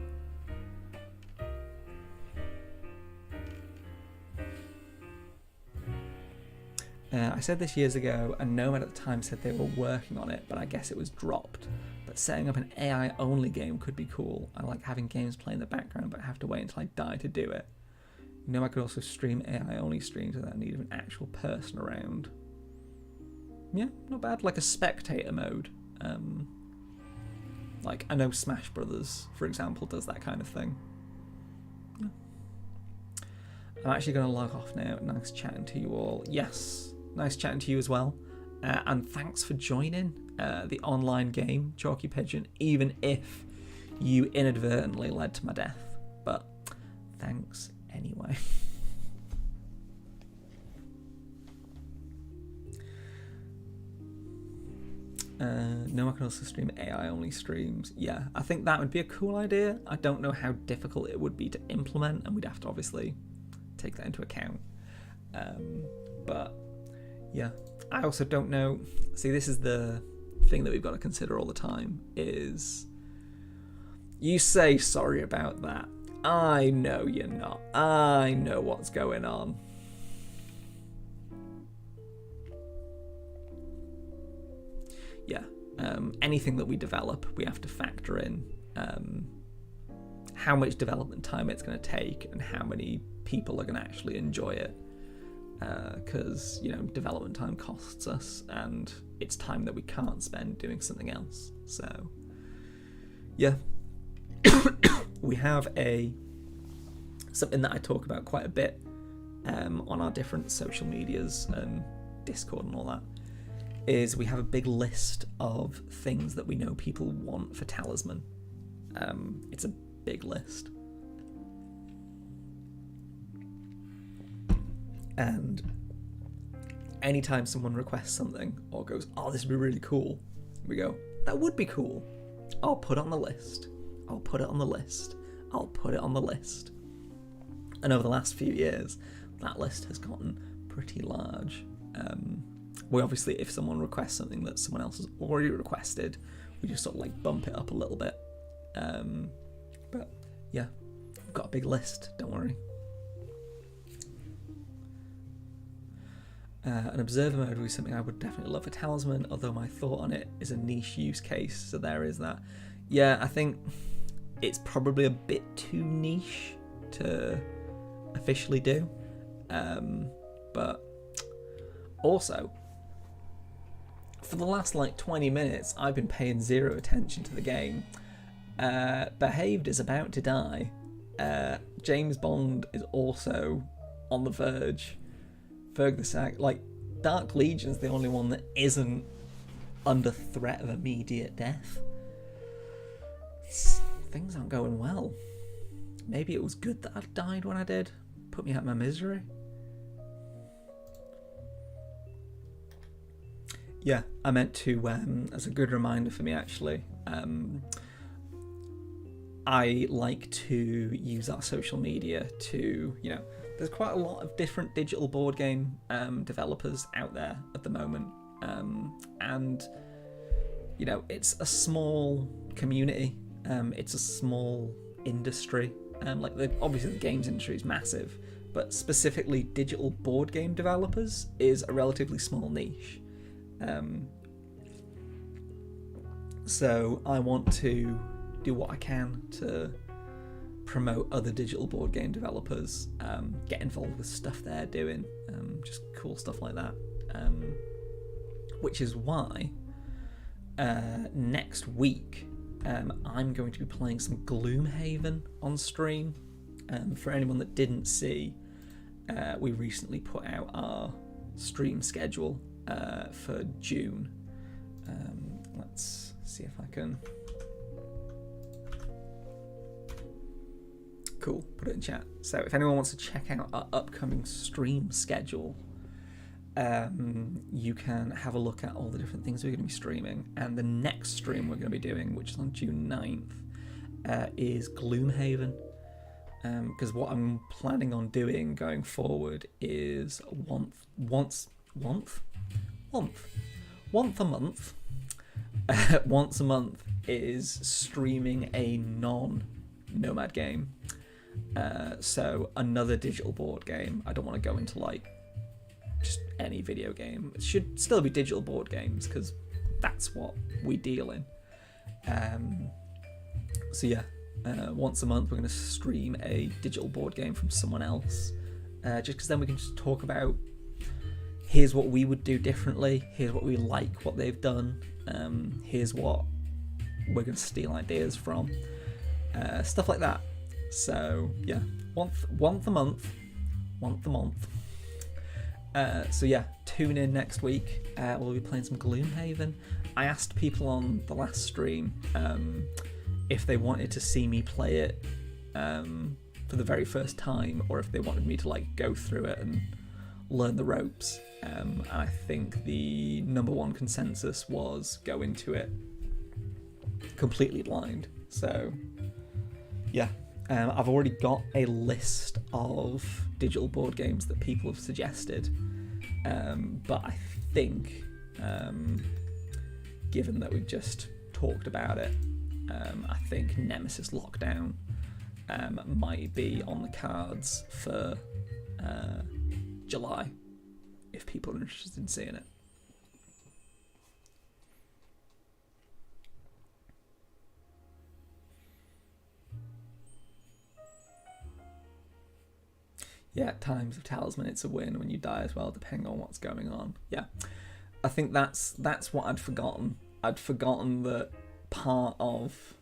I said this years ago, and Nomad at the time said they were working on it, but I guess it was dropped. But setting up an AI-only game could be cool. I like having games play in the background, but have to wait until I die to do it. Nomad could also stream AI-only streams without need of an actual person around. Yeah, not bad. Like a spectator mode. Like, I know Smash Brothers, for example, does that kind of thing. Yeah. I'm actually going to log off now. Nice chatting to you all. Yes, nice chatting to you as well. And thanks for joining the online game, Chalky Pigeon, even if you inadvertently led to my death. But thanks anyway. No, I can also stream AI-only streams. Yeah, I think that would be a cool idea. I don't know how difficult it would be to implement, and we'd have to obviously take that into account. But yeah, I also don't know. See, this is the thing that we've got to consider all the time, is you say sorry about that. I know you're not. I know what's going on. anything that we develop, we have to factor in how much development time it's going to take and how many people are going to actually enjoy it. Because, development time costs us, and it's time that we can't spend doing something else. So, yeah. We have something that I talk about quite a bit on our different social medias and Discord and all that, is we have a big list of things that we know people want for Talisman. It's a big list. And anytime someone requests something or goes, oh, this would be really cool, we go, that would be cool. I'll put it on the list. I'll put it on the list. I'll put it on the list. And over the last few years, that list has gotten pretty large. We obviously, if someone requests something that someone else has already requested, we just sort of like bump it up a little bit. But yeah, we've got a big list, don't worry. An observer mode would be something I would definitely love for Talisman, although my thought on it is a niche use case, so there is that. Yeah, I think it's probably a bit too niche to officially do. But also, for the last 20 minutes, I've been paying zero attention to the game. Behaved is about to die. James Bond is also on the verge. Ferg the Sack, Dark Legion's the only one that isn't under threat of immediate death. Things aren't going well. Maybe it was good that I died when I did. Put me out of my misery. Yeah, I meant to, as a good reminder for me actually, I like to use our social media to, there's quite a lot of different digital board game developers out there at the moment. And, it's a small community. It's a small industry. Obviously the games industry is massive, but specifically digital board game developers is a relatively small niche. So I want to do what I can to promote other digital board game developers, get involved with stuff they're doing, just cool stuff like that. Which is why next week I'm going to be playing some Gloomhaven on stream. For anyone that didn't see, we recently put out our stream schedule for June. Let's see if I can... Cool, put it in chat. So if anyone wants to check out our upcoming stream schedule, you can have a look at all the different things we're going to be streaming. And the next stream we're going to be doing, which is on June 9th, is Gloomhaven. Because what I'm planning on doing going forward is once a month is streaming a non-Nomad game. So another digital board game. I don't want to go into just any video game. It should still be digital board games because that's what we deal in. So yeah, once a month we're going to stream a digital board game from someone else. Just because then we can just talk about, here's what we would do differently, here's what we like, what they've done, here's what we're going to steal ideas from, stuff like that. So yeah, once a month. So yeah, tune in next week. We'll be playing some Gloomhaven. I asked people on the last stream if they wanted to see me play it for the very first time, or if they wanted me to go through it and learn the ropes. And I think the number one consensus was go into it completely blind. So yeah. I've already got a list of digital board games that people have suggested, but I think, given that we've just talked about it, I think Nemesis Lockdown might be on the cards for July, if people are interested in seeing it. Yeah, times of Talisman, it's a win when you die as well, depending on what's going on. Yeah, I think that's what I'd forgotten. I'd forgotten that part of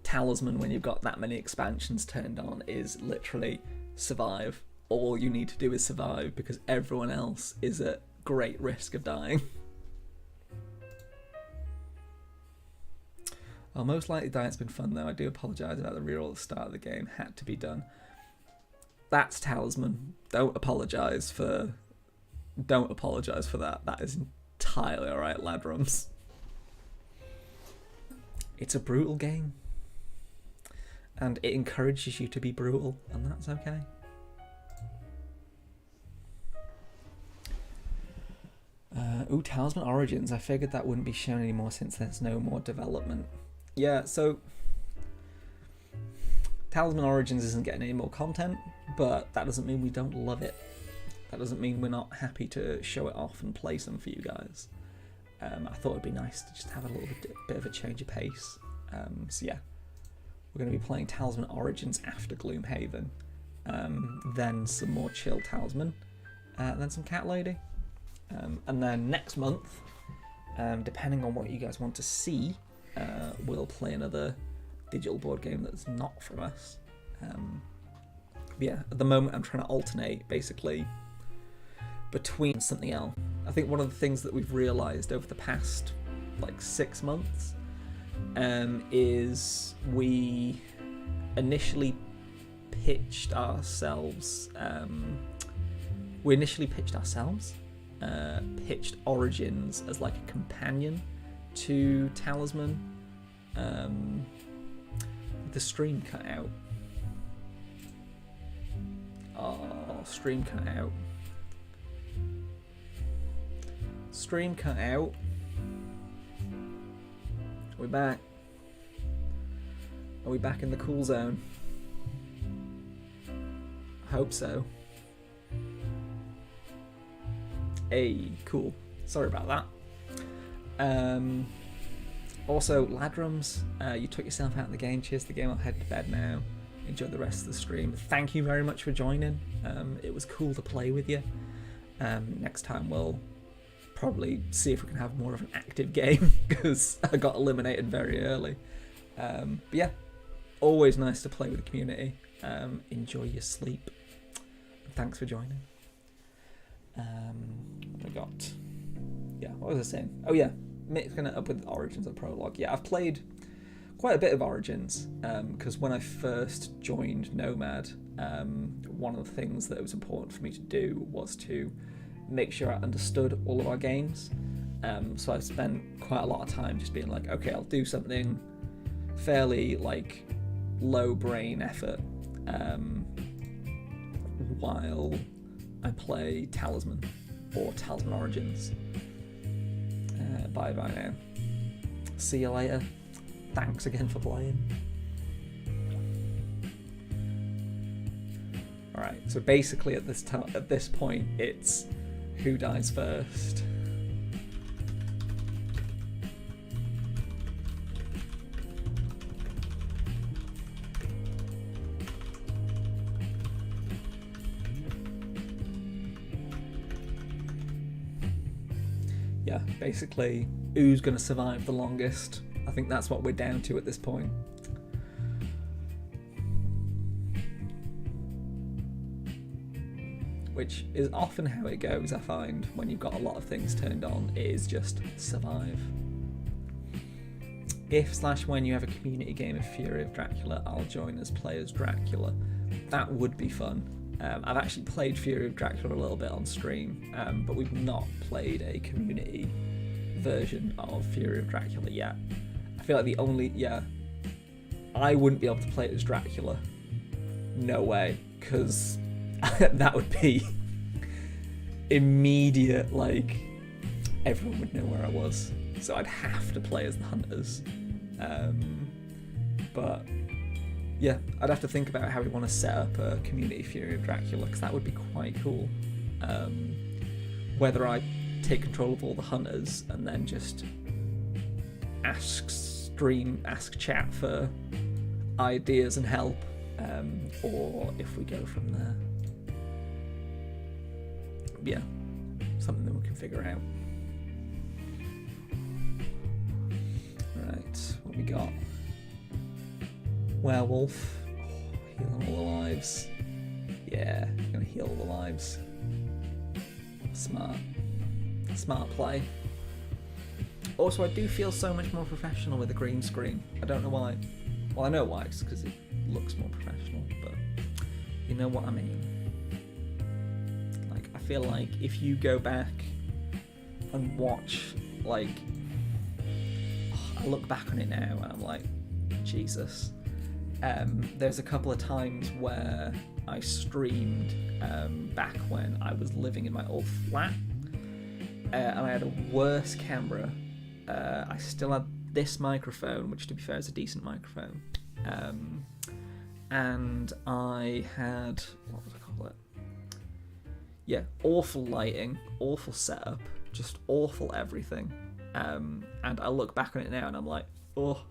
Talisman, when you've got that many expansions turned on, is literally survive. All you need to do is survive, because everyone else is at great risk of dying. I'll most likely die. It's been fun though. I do apologise about the reroll at the start of the game. Had to be done. That's Talisman. Don't apologise for that. That is entirely alright, ladrums. It's a brutal game. And it encourages you to be brutal, and that's okay. Ooh, Talisman Origins. I figured that wouldn't be shown anymore since there's no more development. Yeah, so Talisman Origins isn't getting any more content, but that doesn't mean we don't love it. That doesn't mean we're not happy to show it off and play some for you guys. I thought it'd be nice to just have a little bit of a change of pace. So yeah, we're going to be playing Talisman Origins after Gloomhaven, then some more chill Talisman, then some Cat Lady, and then next month, depending on what you guys want to see, we'll play another digital board game that's not from us. Yeah, at the moment I'm trying to alternate basically between something else. I think one of the things that we've realised over the past like 6 months is we initially pitched ourselves pitched Origins as like a companion to Talisman. The stream cut out. Oh, stream cut out. Stream cut out. Are we back? Are we back in the cool zone? I hope so. Hey, cool. Sorry about that. Also, ladrums, you took yourself out of the game. Cheers to the game. I'll head to bed now. Enjoy the rest of the stream. Thank you very much for joining. It was cool to play with you. Next time we'll probably see if we can have more of an active game, because I got eliminated very early. But yeah, always nice to play with the community. Enjoy your sleep. Thanks for joining. What have I got? Yeah, what was I saying? Oh yeah, mixing it up with Origins and Prologue. Yeah, I've played quite a bit of Origins, because when I first joined Nomad, one of the things that was important for me to do was to make sure I understood all of our games. So I've spent quite a lot of time just being like, okay, I'll do something fairly like low brain effort while I play Talisman or Talisman Origins. Bye bye now. See you later. Thanks again for playing. Alright, so basically at this point it's who dies first. Yeah, basically who's going to survive the longest. I think that's what we're down to at this point. Which is often how it goes, I find, when you've got a lot of things turned on. It is just survive. If/when you have a community game of Fury of Dracula, I'll join as players Dracula. That would be fun. I've actually played Fury of Dracula a little bit on stream, but we've not played a community version of Fury of Dracula yet. I feel like I wouldn't be able to play it as Dracula. No way, because that would be immediate, like, everyone would know where I was. So I'd have to play as the Hunters. But yeah, I'd have to think about how we want to set up a community Fury of Dracula, because that would be quite cool. Whether I take control of all the Hunters and then just ask chat for ideas and help, or if we go from there. yeah, something that we can figure out. Right, what we got? Werewolf. Oh, healing all the lives. Yeah, gonna heal all the lives. Smart. Smart play. Also, I do feel so much more professional with the green screen. I don't know why. Well, I know why, it's because it looks more professional, but you know what I mean. Like, I feel like if you go back and watch, like, I look back on it now and I'm like, Jesus. There's a couple of times where I streamed back when I was living in my old flat, and I had a worse camera. I still had this microphone, which to be fair is a decent microphone, and I had, what would I call it? Yeah, awful lighting, awful setup, just awful everything. And I look back on it now and I'm like, oh.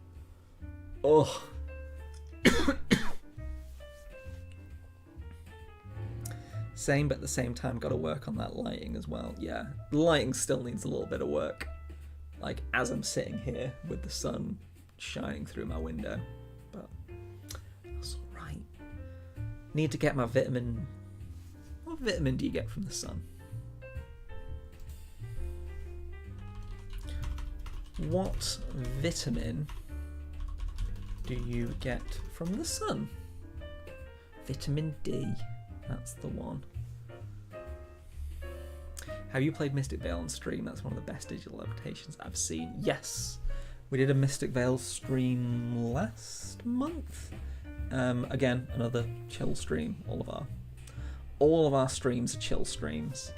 Same, but at the same time, got to work on that lighting as well. Yeah, the lighting still needs a little bit of work. Like, as I'm sitting here with the sun shining through my window. But that's alright. Need to get my vitamin. What vitamin do you get from the sun? What vitamin do you get from the sun? Vitamin D. That's the one. Have you played Mystic Vale on stream? That's one of the best digital adaptations I've seen. Yes, we did a Mystic Vale stream last month. Again, another chill stream. All of our streams are chill streams.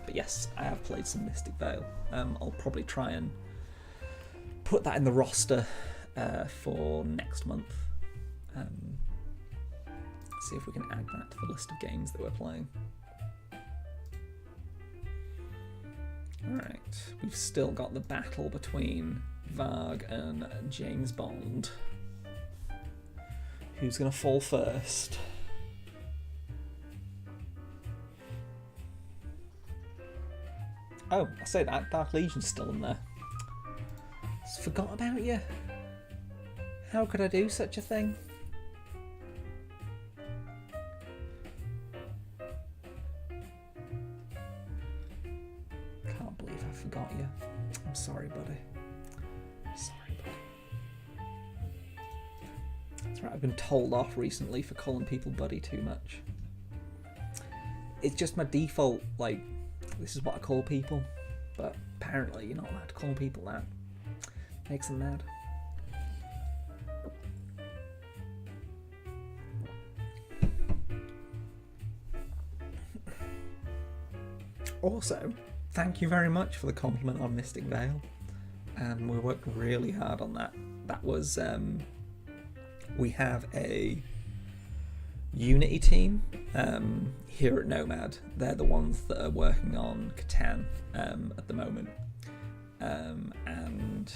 But yes, I have played some Mystic Vale. I'll probably try and put that in the roster for next month. See if we can add that to the list of games that we're playing. Alright, we've still got the battle between Varg and James Bond. Who's going to fall first? Oh, I say that, Dark Legion's still in there. Just forgot about you. How could I do such a thing? Can't believe I forgot you. I'm sorry, buddy. That's right, I've been told off recently for calling people buddy too much. It's just my default, like, this is what I call people, but apparently you're not allowed to call people that. Makes them mad. Also, thank you very much for the compliment on Mystic Vale. We worked really hard on that. That was, we have a Unity team here at Nomad. They're the ones that are working on Catan at the moment. And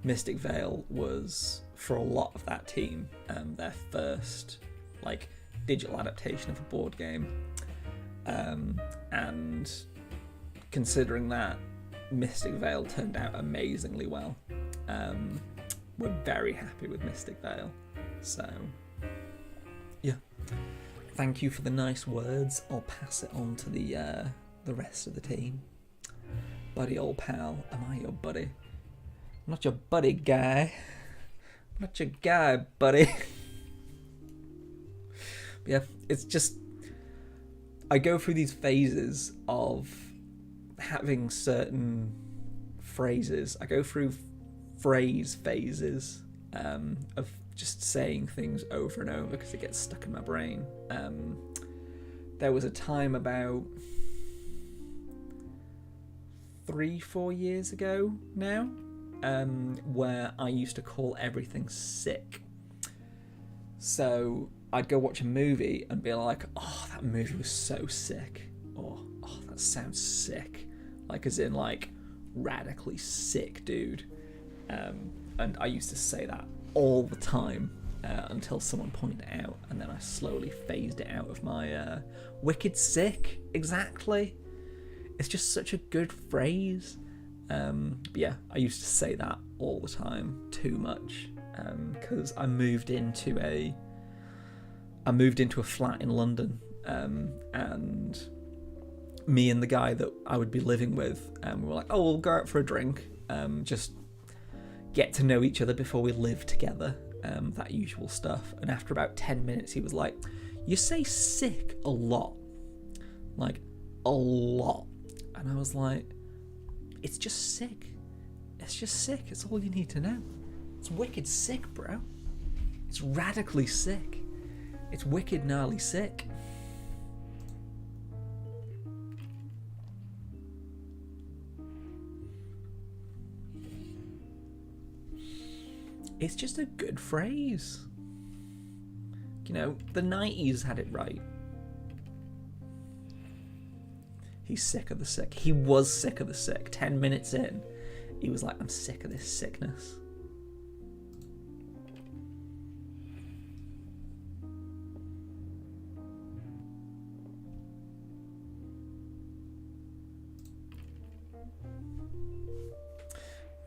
Mystic Vale was, for a lot of that team, their first like digital adaptation of a board game. And considering that, Mystic Vale turned out amazingly well. We're very happy with Mystic Vale. So, yeah. Thank you for the nice words. I'll pass it on to the rest of the team. Buddy, old pal, am I your buddy? I'm not your buddy, guy. I'm not your guy, buddy. But yeah, it's just, I go through these phases of having certain phrases. I go through phases of just saying things over and over because it gets stuck in my brain. There was a time about 3-4 years ago now, where I used to call everything sick. So I'd go watch a movie and be like, oh, that movie was so sick. Oh, that sounds sick. Like, as in, like, radically sick, dude. And I used to say that all the time until someone pointed it out, and then I slowly phased it out of my wicked sick, exactly. It's just such a good phrase. But yeah, I used to say that all the time, too much, because I moved into a flat in London, and me and the guy that I would be living with, we were like, oh, we'll go out for a drink, just get to know each other before we live together, that usual stuff. And after about 10 minutes, he was like, you say sick a lot, like a lot. And I was like, it's just sick. It's just sick. It's all you need to know. It's wicked sick, bro. It's radically sick. It's wicked gnarly sick. It's just a good phrase. You know, the 90s had it right. He's sick of the sick. He was sick of the sick. 10 minutes in, he was like, I'm sick of this sickness.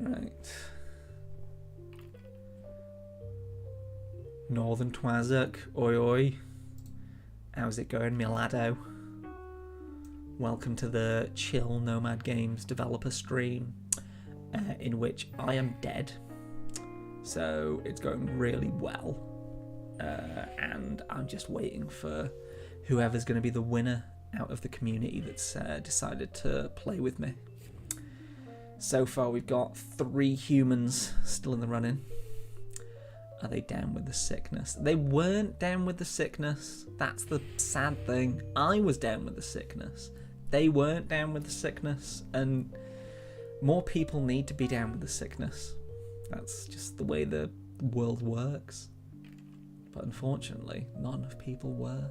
Right. Northern Twazuk, oi oi. How's it going, me laddo? Welcome to the chill Nomad Games developer stream, in which I am dead, so it's going really well, and I'm just waiting for whoever's going to be the winner out of the community that's decided to play with me. So far we've got 3 humans still in the running. Are they down with the sickness? They weren't down with the sickness. That's the sad thing. I was down with the sickness. They weren't down with the sickness, and more people need to be down with the sickness. That's just the way the world works. But unfortunately, not enough people were.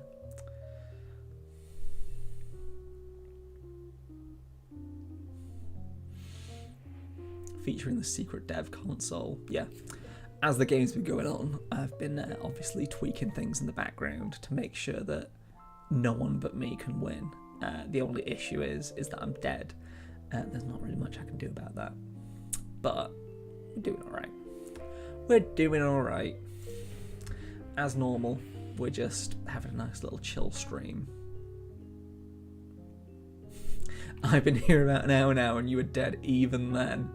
Featuring the secret dev console. Yeah. As the game's been going on, I've been obviously tweaking things in the background to make sure that no one but me can win. The only issue is that I'm dead. There's not really much I can do about that. But we're doing alright. We're doing alright. As normal, we're just having a nice little chill stream. I've been here about an hour now and you were dead even then.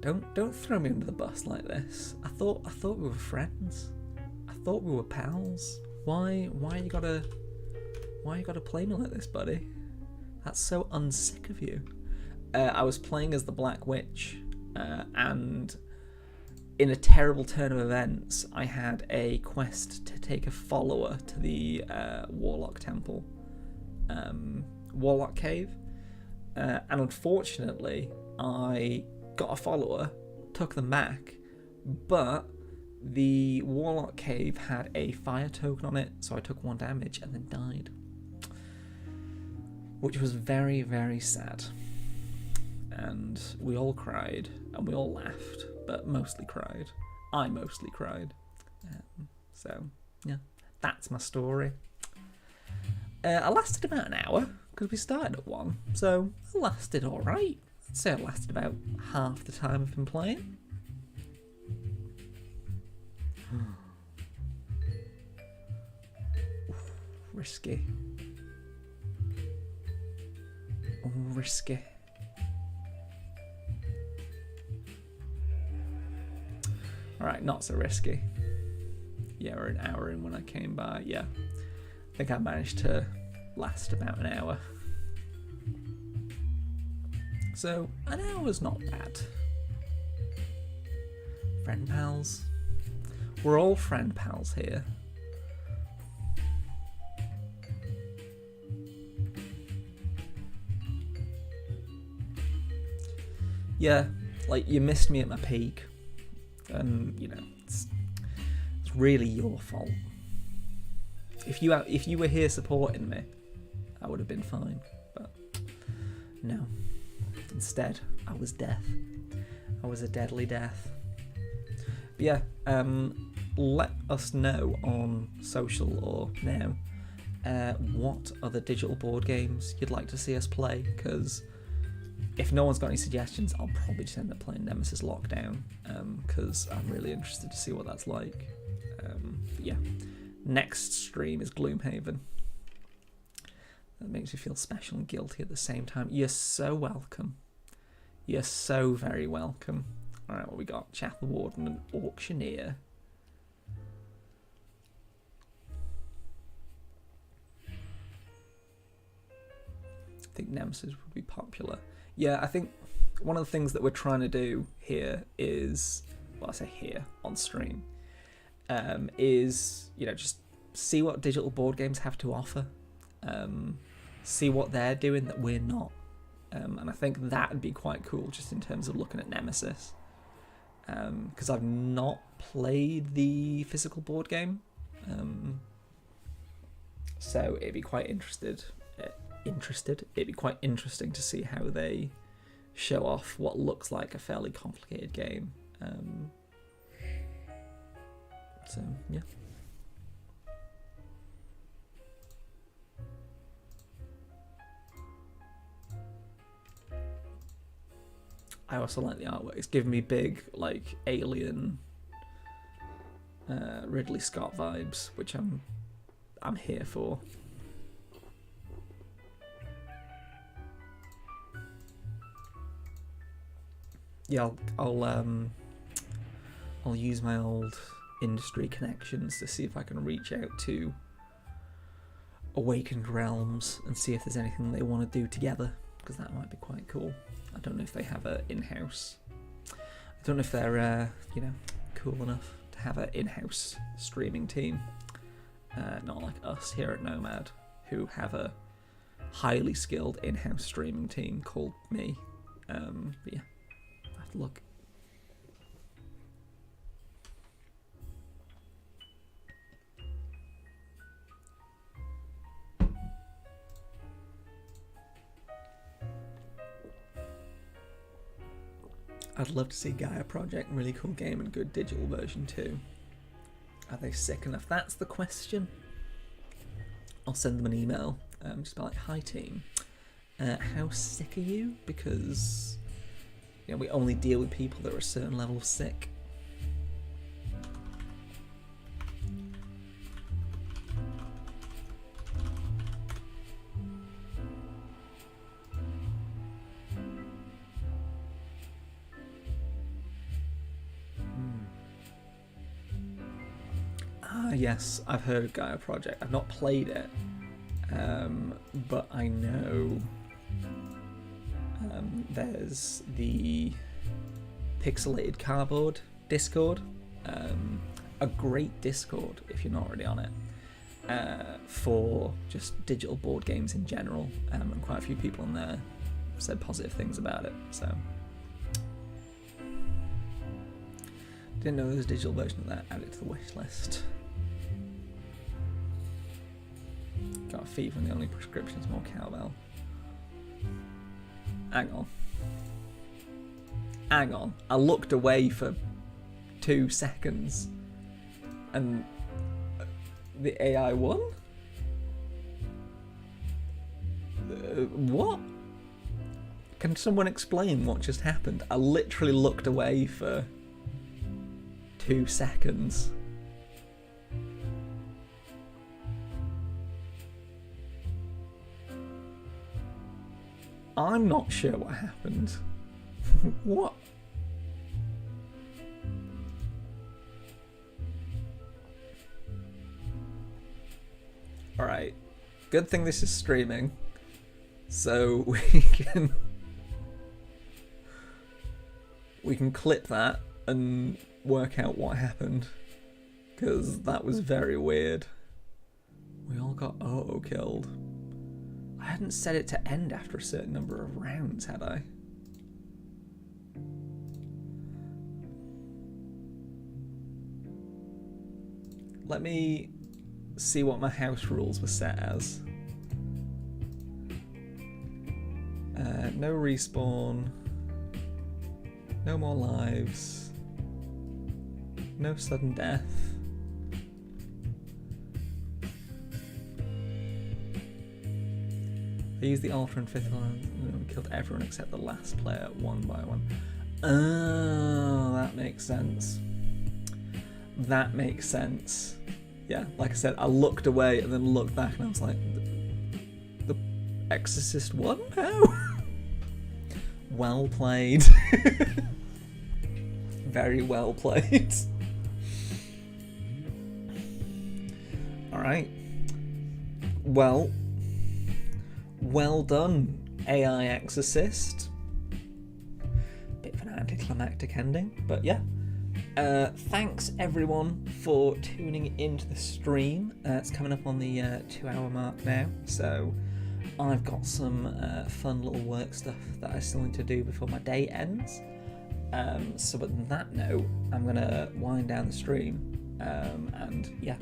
Don't throw me under the bus like this. I thought we were friends. I thought we were pals. Why you gotta play me like this, buddy? That's so unsick of you. I was playing as the Black Witch, and in a terrible turn of events, I had a quest to take a follower to the Warlock Temple, Warlock Cave, and unfortunately, I got a follower, took them back, but the Warlock Cave had a fire token on it, so I took 1 damage and then died. Which was very, very sad. And we all cried, and we all laughed, but mostly cried. I mostly cried. So, yeah, that's my story. I lasted about an hour, because we started at 1, so I lasted alright. I'd say it lasted about half the time I've been playing. Risky. Oh, risky. Alright, not so risky. Yeah, we're an hour in when I came by. Yeah, I think I managed to last about an hour. So, an hour's not bad. Friend pals. We're all friend pals here. Yeah, like, you missed me at my peak. And, you know, it's really your fault. If you were here supporting me, I would have been fine. But, no. Instead, I was death. I was a deadly death. But yeah, let us know on social or now what other digital board games you'd like to see us play, because if no one's got any suggestions, I'll probably just end up playing Nemesis Lockdown, because I'm really interested to see what that's like. But yeah, next stream is Gloomhaven. That makes me feel special and guilty at the same time. You're so welcome. You're so very welcome. Alright, what we got? Chapel Warden and Auctioneer. I think Nemesis would be popular. Yeah, I think one of the things that we're trying to do here is, well, I say here on stream, is, you know, just see what digital board games have to offer. See what they're doing that we're not. And I think that would be quite cool just in terms of looking at Nemesis. Because I've not played the physical board game. So it'd be quite it'd be quite interesting to see how they show off what looks like a fairly complicated game. So yeah. I also like the artwork. It's giving me big, like, Alien, Ridley Scott vibes, which I'm here for. Yeah, I'll use my old industry connections to see if I can reach out to Awakened Realms and see if there's anything they want to do together, because that might be quite cool. I don't know if they have an in-house. I don't know if they're, you know, cool enough to have an in-house streaming team. Not like us here at Nomad, who have a highly skilled in-house streaming team called me. But yeah, I have to look. I'd love to see Gaia Project, really cool game and good digital version too. Are they sick enough? That's the question. I'll send them an email, just be like, hi team, how sick are you? Because, you know, we only deal with people that are a certain level of sick. Yes, I've heard of Gaia Project. I've not played it, but I know there's the Pixelated Cardboard Discord, a great Discord if you're not already on it, for just digital board games in general, and quite a few people on there said positive things about it, so. Didn't know there was a digital version of that, added to the wish list. Got a fever and the only prescription is more cowbell. Hang on. Hang on. I looked away for 2 seconds and the AI won? What? Can someone explain what just happened? I literally looked away for 2 seconds. I'm not sure what happened. What? Alright. Good thing this is streaming. So we can clip that and work out what happened. Because that was very weird. We all got auto-killed. I hadn't set it to end after a certain number of rounds, had I? Let me see what my house rules were set as. No respawn. No more lives. No sudden death. I used the altar in 5th one and killed everyone except the last player one by one. Oh, that makes sense. That makes sense. Yeah, like I said, I looked away and then looked back and I was like, the Exorcist one? How? Well played. Very well played. Alright. Well done, AI Exorcist. Bit of an anticlimactic ending, but yeah. Thanks everyone for tuning into the stream. It's coming up on the 2-hour mark now, so I've got some fun little work stuff that I still need to do before my day ends. So on that note, I'm gonna wind down the stream. And yeah,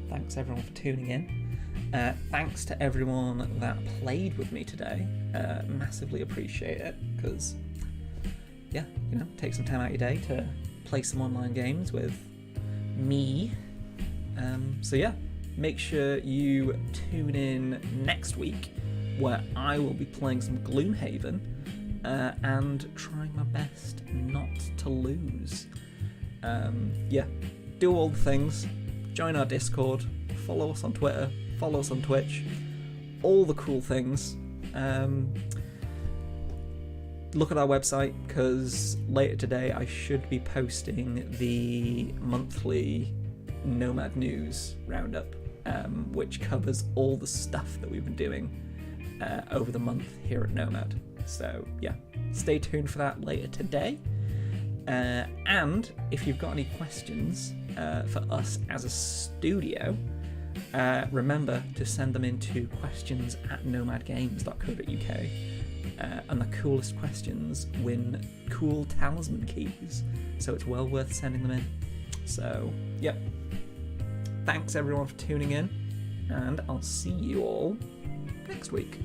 thanks everyone for tuning in. Thanks to everyone that played with me today. Massively appreciate it, because yeah, take some time out of your day to play some online games with me. So yeah, make sure you tune in next week, where I will be playing some Gloomhaven and trying my best not to lose. Yeah, do all the things. Join our Discord, follow us on Twitter, follow us on Twitch, all the cool things. Look at our website, because later today I should be posting the monthly Nomad News roundup, which covers all the stuff that we've been doing over the month here at Nomad. So yeah, stay tuned for that later today. And if you've got any questions for us as a studio, remember to send them into questions@nomadgames.co.uk. And the coolest questions win cool Talisman keys, so it's well worth sending them in. So, yep. Thanks everyone for tuning in, and I'll see you all next week.